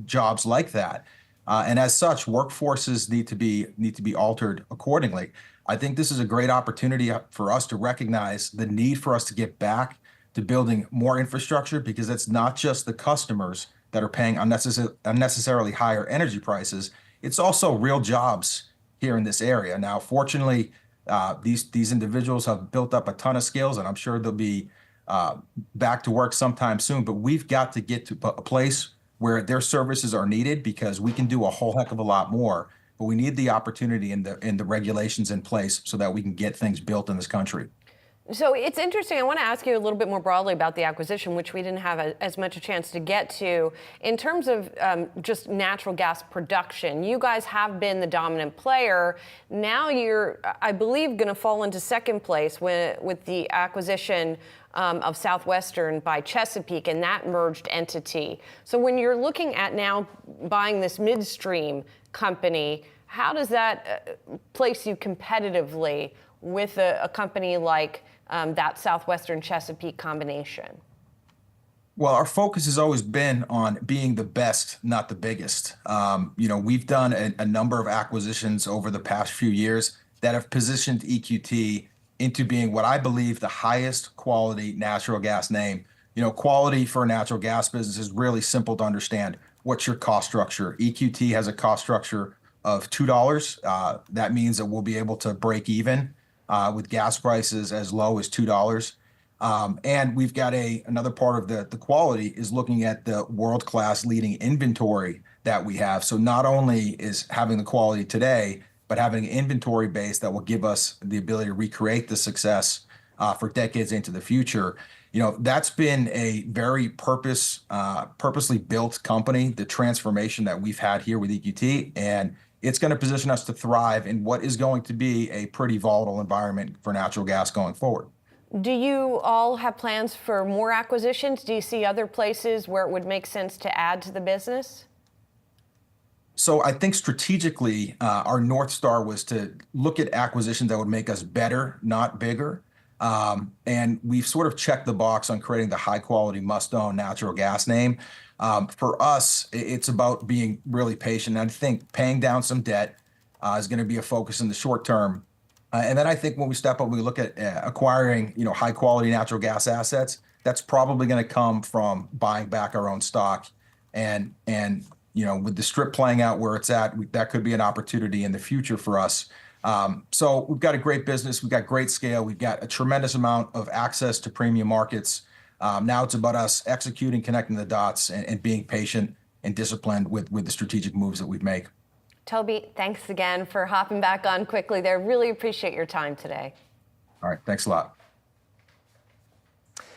jobs like that. And as such, workforces need to be altered accordingly. I think this is a great opportunity for us to recognize the need for us to get back to building more infrastructure, because it's not just the customers that are paying unnecessarily higher energy prices. It's also real jobs here in this area. Now, fortunately, these individuals have built up a ton of skills, and I'm sure they'll be back to work sometime soon. But we've got to get to a place where their services are needed, because we can do a whole heck of a lot more. But we need the opportunity and the regulations in place so that we can get things built in this country. So it's interesting. I want to ask you a little bit more broadly about the acquisition, which we didn't have as much a chance to get to. In terms of just natural gas production, you guys have been the dominant player. Now you're, I believe, going to fall into second place with the acquisition of Southwestern by Chesapeake and that merged entity. So when you're looking at now buying this midstream company, how does that place you competitively with a company like that Southwestern Chesapeake combination? Well, our focus has always been on being the best, not the biggest. We've done a number of acquisitions over the past few years that have positioned EQT into being what I believe the highest quality natural gas name. Quality for a natural gas business is really simple to understand. What's your cost structure? EQT has a cost structure of $2. That means that we'll be able to break even with gas prices as low as $2. And we've got another part of the quality is looking at the world-class leading inventory that we have. So not only is having the quality today, but having an inventory base that will give us the ability to recreate the success for decades into the future. That's been a very purposely built company, the transformation that we've had here with EQT, and it's going to position us to thrive in what is going to be a pretty volatile environment for natural gas going forward. Do you all have plans for more acquisitions? Do you see other places where it would make sense to add to the business? So I think strategically, our North Star was to look at acquisitions that would make us better, not bigger. And we've sort of checked the box on creating the high quality must-own natural gas name. For us, it's about being really patient. And I think paying down some debt is going to be a focus in the short term. And then I think when we step up, we look at acquiring, high quality natural gas assets. That's probably going to come from buying back our own stock. And with the strip playing out where it's at, that could be an opportunity in the future for us. So we've got a great business. We've got great scale. We've got a tremendous amount of access to premium markets. Now it's about us executing, connecting the dots, and being patient and disciplined with the strategic moves that we make. Toby, thanks again for hopping back on quickly there. Really appreciate your time today. All right. Thanks a lot.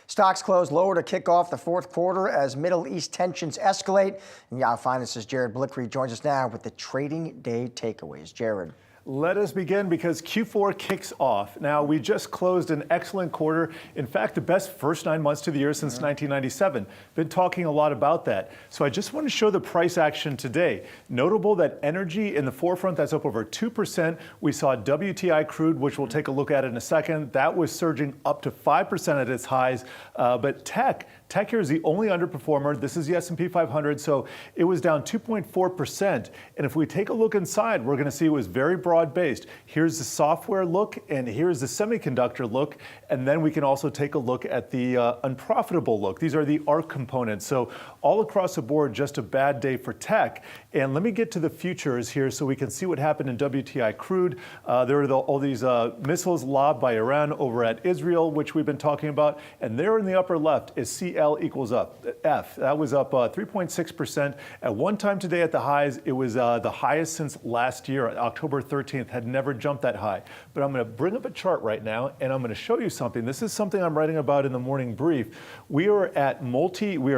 Stocks closed lower to kick off the fourth quarter as Middle East tensions escalate. And Yahoo Finance's Jared Blickry joins us now with the trading day takeaways. Jared. Let us begin because Q4 kicks off. Now, we just closed an excellent quarter. In fact, the best first 9 months to the year since 1997. Been talking a lot about that. So I just want to show the price action today. Notable that energy in the forefront, that's up over 2%. We saw WTI crude, which we'll take a look at in a second. That was surging up to 5% at its highs. But tech here is the only underperformer. This is the S&P 500, so it was down 2.4%. And if we take a look inside, we're going to see it was very broad-based. Here's the software look, and here's the semiconductor look. And then we can also take a look at the unprofitable look. These are the ARC components. So all across the board, just a bad day for tech. And let me get to the futures here so we can see what happened in WTI crude. There are all these missiles lobbed by Iran over at Israel, which we've been talking about. And there in the upper left is CL equals up F. That was up 3.6%. At one time today at the highs, it was the highest since last year. October 13th had never jumped that high. But I'm going to bring up a chart right now, and I'm going to show you something. This is something I'm writing about in the morning brief. We are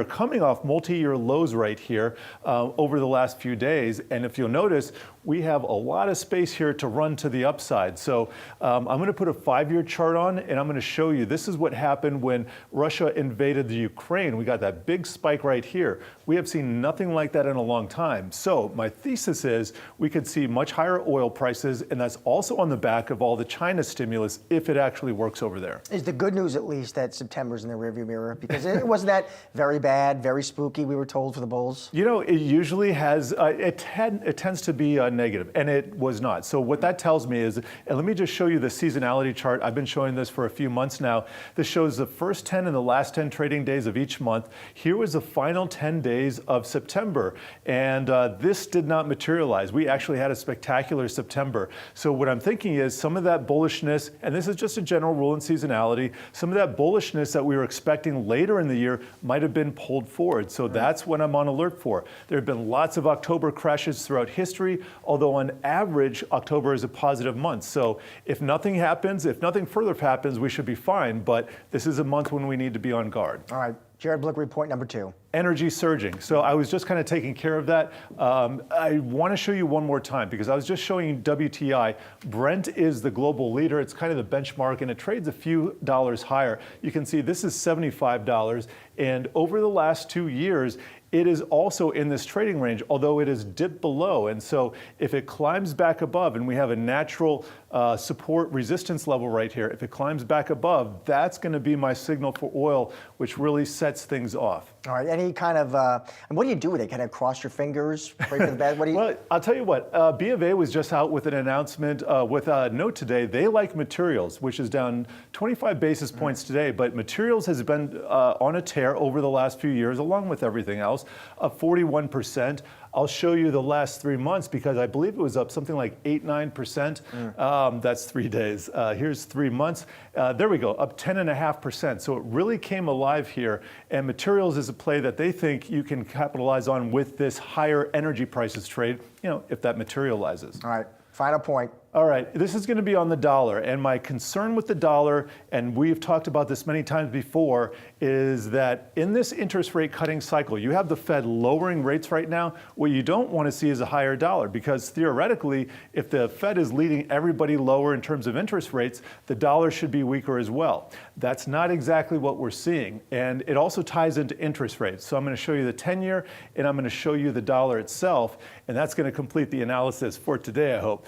coming off multi-year lows right here over the last few days. And if you'll notice, we have a lot of space here to run to the upside. So I'm going to put a 5-year chart on, and I'm going to show you this is what happened when Russia invaded the Ukraine. We got that big spike right here. We have seen nothing like that in a long time. So my thesis is we could see much higher oil prices, and that's also on the back of all the China stimulus if it actually works over there. Is the good news at least that September's in the rearview mirror? Because it wasn't that very bad, very spooky, we were told, for the bulls? You know, it usually has, it tends to be negative, and it was not. So what that tells me is, and let me just show you the seasonality chart. I've been showing this for a few months now. This shows the first 10 and the last 10 trading days of each month. Here was the final 10 days of September, and this did not materialize. We actually had a spectacular September. So what I'm thinking is some of that bullishness, and this is just a general rule in seasonality, some of that bullishness that we were expecting later in the year might have been pulled forward. So that's what I'm on alert for. There have been lots of October crashes throughout history, although on average, October is a positive month. So if nothing happens, if nothing further happens, we should be fine. But this is a month when we need to be on guard. All right. Jared Blickry, point number 2. Energy surging. So I was just kind of taking care of that. I want to show you one more time because I was just showing you WTI. Brent is the global leader. It's kind of the benchmark, and it trades a few dollars higher. You can see this is $75, and over the last 2 years, it is also in this trading range, although it is dipped below. And so if it climbs back above, and we have a natural support resistance level right here, if it climbs back above, that's going to be my signal for oil, which really sets things off. All right, any kind of, and what do you do with it? Kind of cross your fingers, pray for the best? What do you? Well, I'll tell you what, B of A was just out with an announcement with a note today. They like materials, which is down 25 basis points today, but materials has been on a tear over the last few years, along with everything else, up 41%. I'll show you the last 3 months because I believe it was up something like 8-9%. That's 3 days. Here's 3 months. There we go, up 10.5%. So it really came alive here. And materials is a play that they think you can capitalize on with this higher energy prices trade, you know, if that materializes. All right, final point. All right, this is going to be on the dollar, and my concern with the dollar, and we've talked about this many times before, is that in this interest rate cutting cycle, you have the Fed lowering rates right now. What you don't want to see is a higher dollar, because theoretically, if the Fed is leading everybody lower in terms of interest rates, the dollar should be weaker as well. That's not exactly what we're seeing, and it also ties into interest rates. So I'm going to show you the 10-year, and I'm going to show you the dollar itself, and that's going to complete the analysis for today, I hope.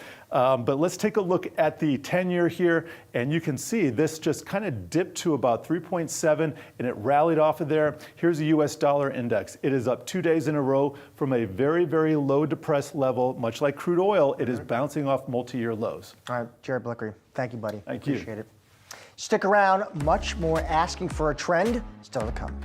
But let's take a look at the 10-year here, and you can see this just kind of dipped to about 3.7, and it rallied off of there. Here's the US dollar index. It is up 2 days in a row from a very, very low depressed level. Much like crude oil, it is bouncing off multi-year lows. All right, Jared Blickry, thank you, buddy. Thank you. Appreciate it. Stick around, much more asking for a trend still to come.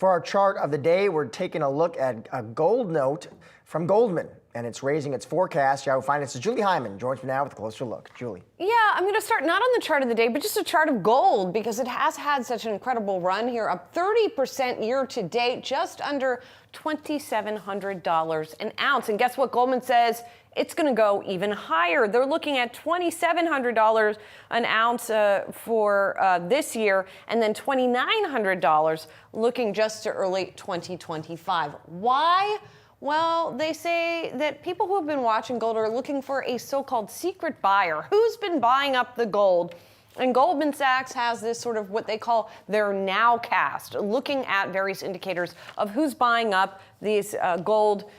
For our chart of the day, we're taking a look at a gold note from Goldman, and it's raising its forecast. Yahoo Finance's Julie Hyman joins me now with a closer look. Julie. Yeah, I'm going to start not on the chart of the day, but just a chart of gold, because it has had such an incredible run here, up 30% year to date, just under $2,700 an ounce. And guess what? Goldman says it's going to go even higher. They're looking at $2,700 an ounce for this year, and then $2,900 looking just to early 2025. Why? Well, they say that people who have been watching gold are looking for a so-called secret buyer. Who's been buying up the gold? And Goldman Sachs has this sort of what they call their nowcast, looking at various indicators of who's buying up these gold,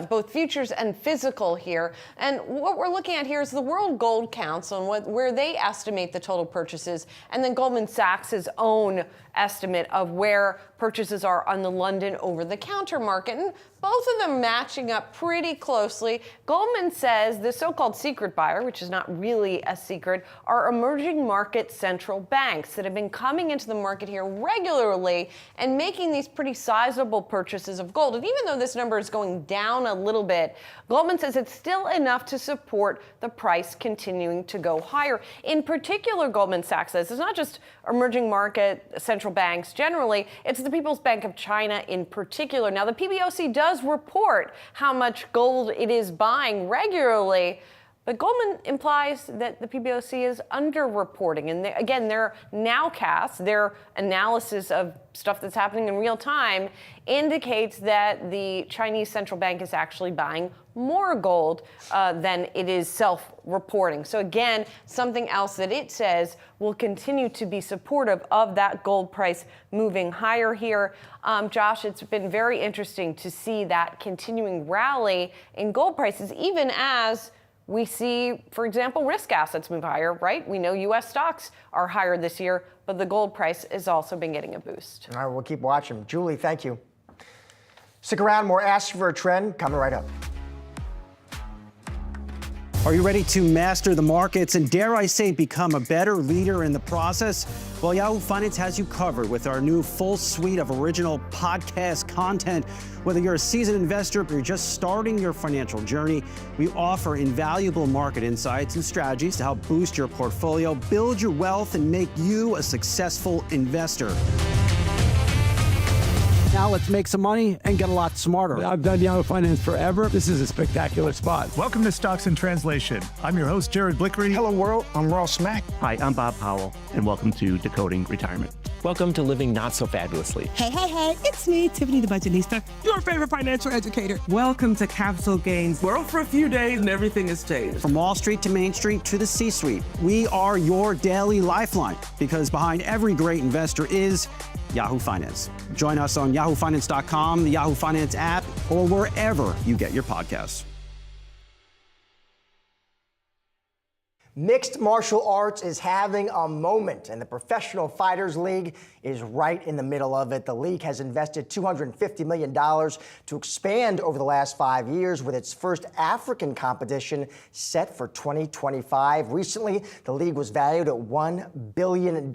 both futures and physical here. And what we're looking at here is the World Gold Council and where they estimate the total purchases, and then Goldman Sachs' own estimate of where purchases are on the London over-the-counter market. And both of them matching up pretty closely. Goldman says the so-called secret buyer, which is not really a secret, are emerging market central banks that have been coming into the market here regularly and making these pretty sizable purchases of gold. And even though this number is going down a little bit, Goldman says it's still enough to support the price continuing to go higher. In particular, Goldman Sachs says it's not just emerging market central banks generally, it's the People's Bank of China in particular. Now, the PBOC does report how much gold it is buying regularly, but Goldman implies that the PBOC is underreporting. And again, their nowcast, their analysis of stuff that's happening in real time, indicates that the Chinese central bank is actually buying more gold than it is self-reporting. So again, something else that it says will continue to be supportive of that gold price moving higher here. Josh, it's been very interesting to see that continuing rally in gold prices, even as we see, for example, risk assets move higher, right? We know U.S. stocks are higher this year, but the gold price has also been getting a boost. All right, we'll keep watching. Julie, thank you. Stick around, more Ask for a Trend coming right up. Are you ready to master the markets and, dare I say, become a better leader in the process? Well, Yahoo Finance has you covered with our new full suite of original podcast content. Whether you're a seasoned investor or you're just starting your financial journey, we offer invaluable market insights and strategies to help boost your portfolio, build your wealth, and make you a successful investor. Now let's make some money and get a lot smarter. I've done Yahoo Finance forever. This is a spectacular spot. Welcome to Stocks in Translation. I'm your host, Jared Blickery. Hello, world. I'm Ross Mack. Hi, I'm Bob Powell, and welcome to Decoding Retirement. Welcome to Living Not So Fabulously. Hey, it's me, Tiffany the Budgetista, your favorite financial educator. Welcome to Capital Gains. We're off for a few days and everything has changed. From Wall Street to Main Street to the C-suite, we are your daily lifeline, because behind every great investor is Yahoo Finance. Join us on yahoofinance.com, the Yahoo Finance app, or wherever you get your podcasts. Mixed martial arts is having a moment, and the Professional Fighters League is right in the middle of it. The league has invested $250 million to expand over the last 5 years, with its first African competition set for 2025. Recently, the league was valued at $1 billion. And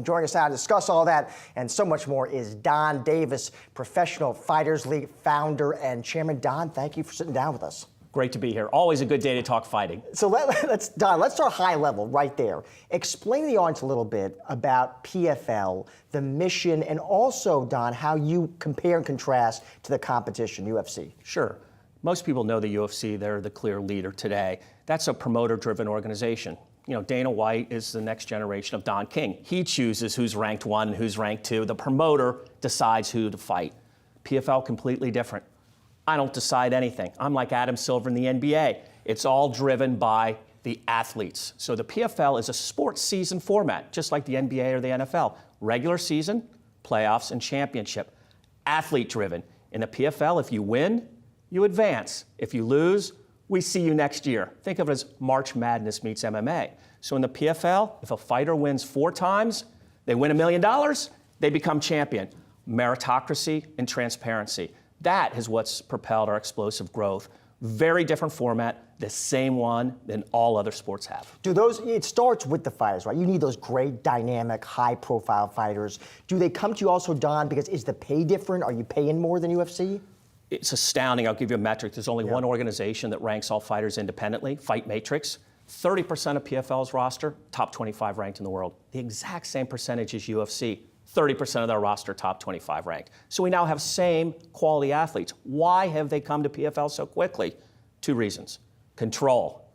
joining us now to discuss all that and so much more is Don Davis, Professional Fighters League founder and chairman. Don, thank you for sitting down with us. Great to be here. Always a good day to talk fighting. So let's start high level right there. Explain to the audience a little bit about PFL, the mission, and also, Don, how you compare and contrast to the competition, UFC. Sure. Most people know the UFC. They're the clear leader today. That's a promoter-driven organization. You know, Dana White is the next generation of Don King. He chooses who's ranked 1 and who's ranked 2. The promoter decides who to fight. PFL, completely different. I don't decide anything. I'm like Adam Silver in the NBA. It's all driven by the athletes. So the PFL is a sports season format, just like the NBA or the NFL. Regular season, playoffs, and championship. Athlete driven. In the PFL, if you win, you advance. If you lose, we see you next year. Think of it as March Madness meets MMA. So in the PFL, if a fighter wins 4 times, they win $1 million, they become champion. Meritocracy and transparency. That is what's propelled our explosive growth. Very different format, the same one that all other sports have. It starts with the fighters, right? You need those great, dynamic, high-profile fighters. Do they come to you also, Don, because is the pay different? Are you paying more than UFC? It's astounding. I'll give you a metric. There's only one organization that ranks all fighters independently, Fight Matrix. 30% of PFL's roster, top 25 ranked in the world. The exact same percentage as UFC. 30% of their roster, top 25 ranked. So we now have same quality athletes. Why have they come to PFL so quickly? 2 reasons. Control.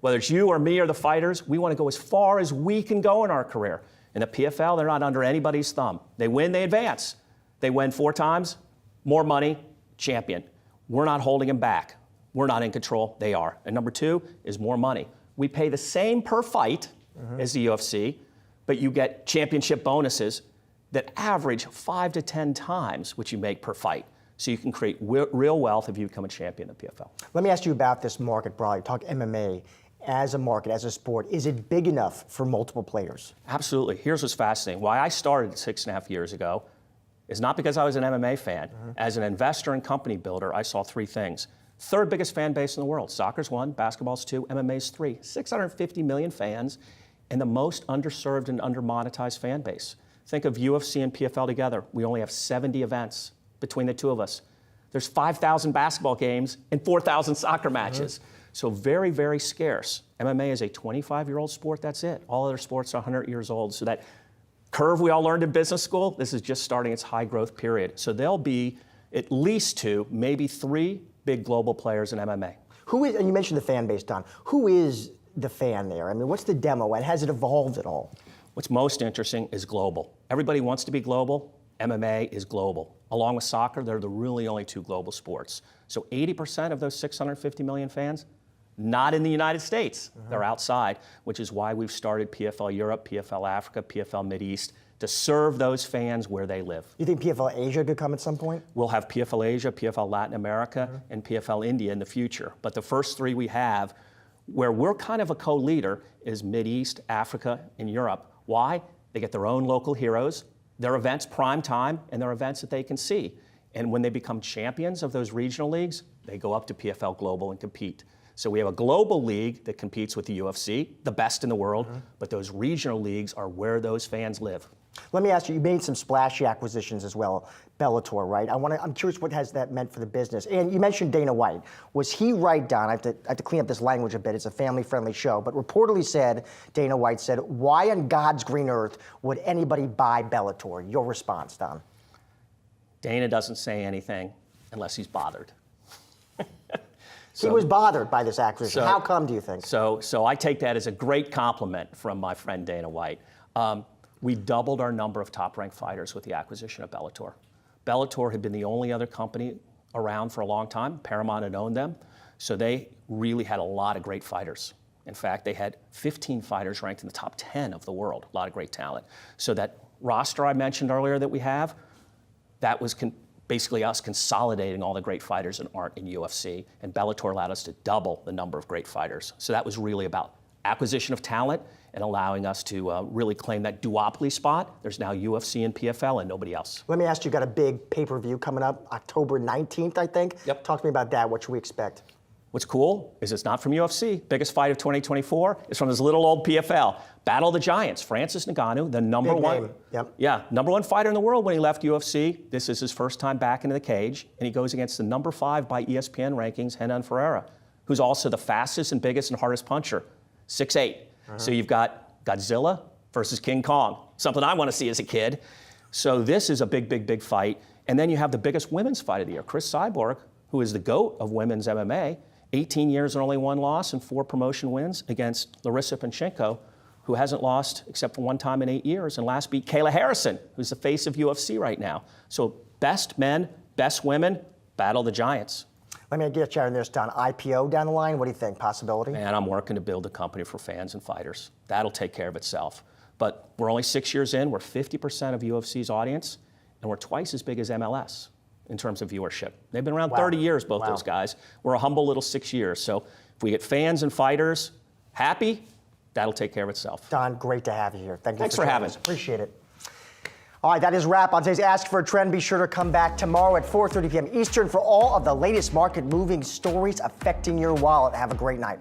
Whether it's you or me or the fighters, we want to go as far as we can go in our career. In the PFL, they're not under anybody's thumb. They win, they advance. They win 4 times, more money, champion. We're not holding them back. We're not in control, they are. And number 2 is more money. We pay the same per fight as the UFC, but you get championship bonuses that average 5 to 10 times what you make per fight. So you can create real wealth if you become a champion in the PFL. Let me ask you about this market broadly. Talk MMA as a market, as a sport. Is it big enough for multiple players? Absolutely. Here's what's fascinating. Why I started 6.5 years ago is not because I was an MMA fan. As an investor and company builder, I saw 3 things. 3rd biggest fan base in the world. Soccer's 1, basketball's 2, MMA's 3. 650 million fans, and the most underserved and undermonetized fan base. Think of UFC and PFL together. We only have 70 events between the 2 of us. There's 5,000 basketball games and 4,000 soccer matches. So very, very scarce. MMA is a 25-year-old sport, that's it. All other sports are 100 years old. So that curve we all learned in business school, this is just starting its high growth period. So there'll be at least 2, maybe 3 big global players in MMA. Who is, and you mentioned the fan base, Don. Who is the fan there? I mean, what's the demo, and has it evolved at all? What's most interesting is global. Everybody wants to be global. MMA is global. Along with soccer, they're the really only 2 global sports. So 80% of those 650 million fans, not in the United States. They're outside, which is why we've started PFL Europe, PFL Africa, PFL Mideast, to serve those fans where they live. You think PFL Asia could come at some point? We'll have PFL Asia, PFL Latin America, and PFL India in the future. But the first 3 we have, where we're kind of a co-leader, is Mideast, Africa, and Europe. Why? They get their own local heroes, their events prime time, and their events that they can see. And when they become champions of those regional leagues, they go up to PFL Global and compete. So we have a global league that competes with the UFC, the best in the world, but those regional leagues are where those fans live. Let me ask you, you made some splashy acquisitions as well, Bellator, right? I'm curious what has that meant for the business. And you mentioned Dana White. Was he right, Don? I have to clean up this language a bit. It's a family-friendly show. But reportedly said, Dana White said, why on God's green earth would anybody buy Bellator? Your response, Don? Dana doesn't say anything unless he's bothered. He was bothered by this acquisition. How come, do you think? So I take that as a great compliment from my friend Dana White. We doubled our number of top-ranked fighters with the acquisition of Bellator. Bellator had been the only other company around for a long time. Paramount had owned them. So they really had a lot of great fighters. In fact, they had 15 fighters ranked in the top 10 of the world, a lot of great talent. So that roster I mentioned earlier that we have, that was basically us consolidating all the great fighters that aren't in UFC, and Bellator allowed us to double the number of great fighters. So that was really about acquisition of talent and allowing us to really claim that duopoly spot. There's now UFC and PFL and nobody else. Let me ask you, got a big pay-per-view coming up October 19th, I think. Yep. Talk to me about that. What should we expect? What's cool is it's not from UFC. Biggest fight of 2024 is from this little old PFL. Battle of the Giants. Francis Ngannou, the number Big one. name. Yep. Yeah, number 1 fighter in the world when he left UFC. This is his first time back into the cage, and he goes against the number 5 by ESPN rankings, Renan Ferreira, who's also the fastest and biggest and hardest puncher, 6'8". So you've got Godzilla versus King Kong, something I want to see as a kid. So this is a big, big, big fight. And then you have the biggest women's fight of the year, Chris Cyborg, who is the GOAT of women's MMA, 18 years and only 1 loss and 4 promotion wins against Larissa Panchenko, who hasn't lost except for 1 time in 8 years, and last beat Kayla Harrison, who's the face of UFC right now. So best men, best women, battle the giants. Let me get you on this, Don. IPO down the line, what do you think? Possibility? Man, I'm working to build a company for fans and fighters. That'll take care of itself. But we're only 6 years in. We're 50% of UFC's audience, and we're twice as big as MLS in terms of viewership. They've been around 30 years, both those guys. We're a humble little 6 years. So if we get fans and fighters happy, that'll take care of itself. Don, great to have you here. Thanks for having us. Appreciate it. All right, that is a wrap on today's Ask for a Trend. Be sure to come back tomorrow at 4:30 p.m. Eastern for all of the latest market moving stories affecting your wallet. Have a great night.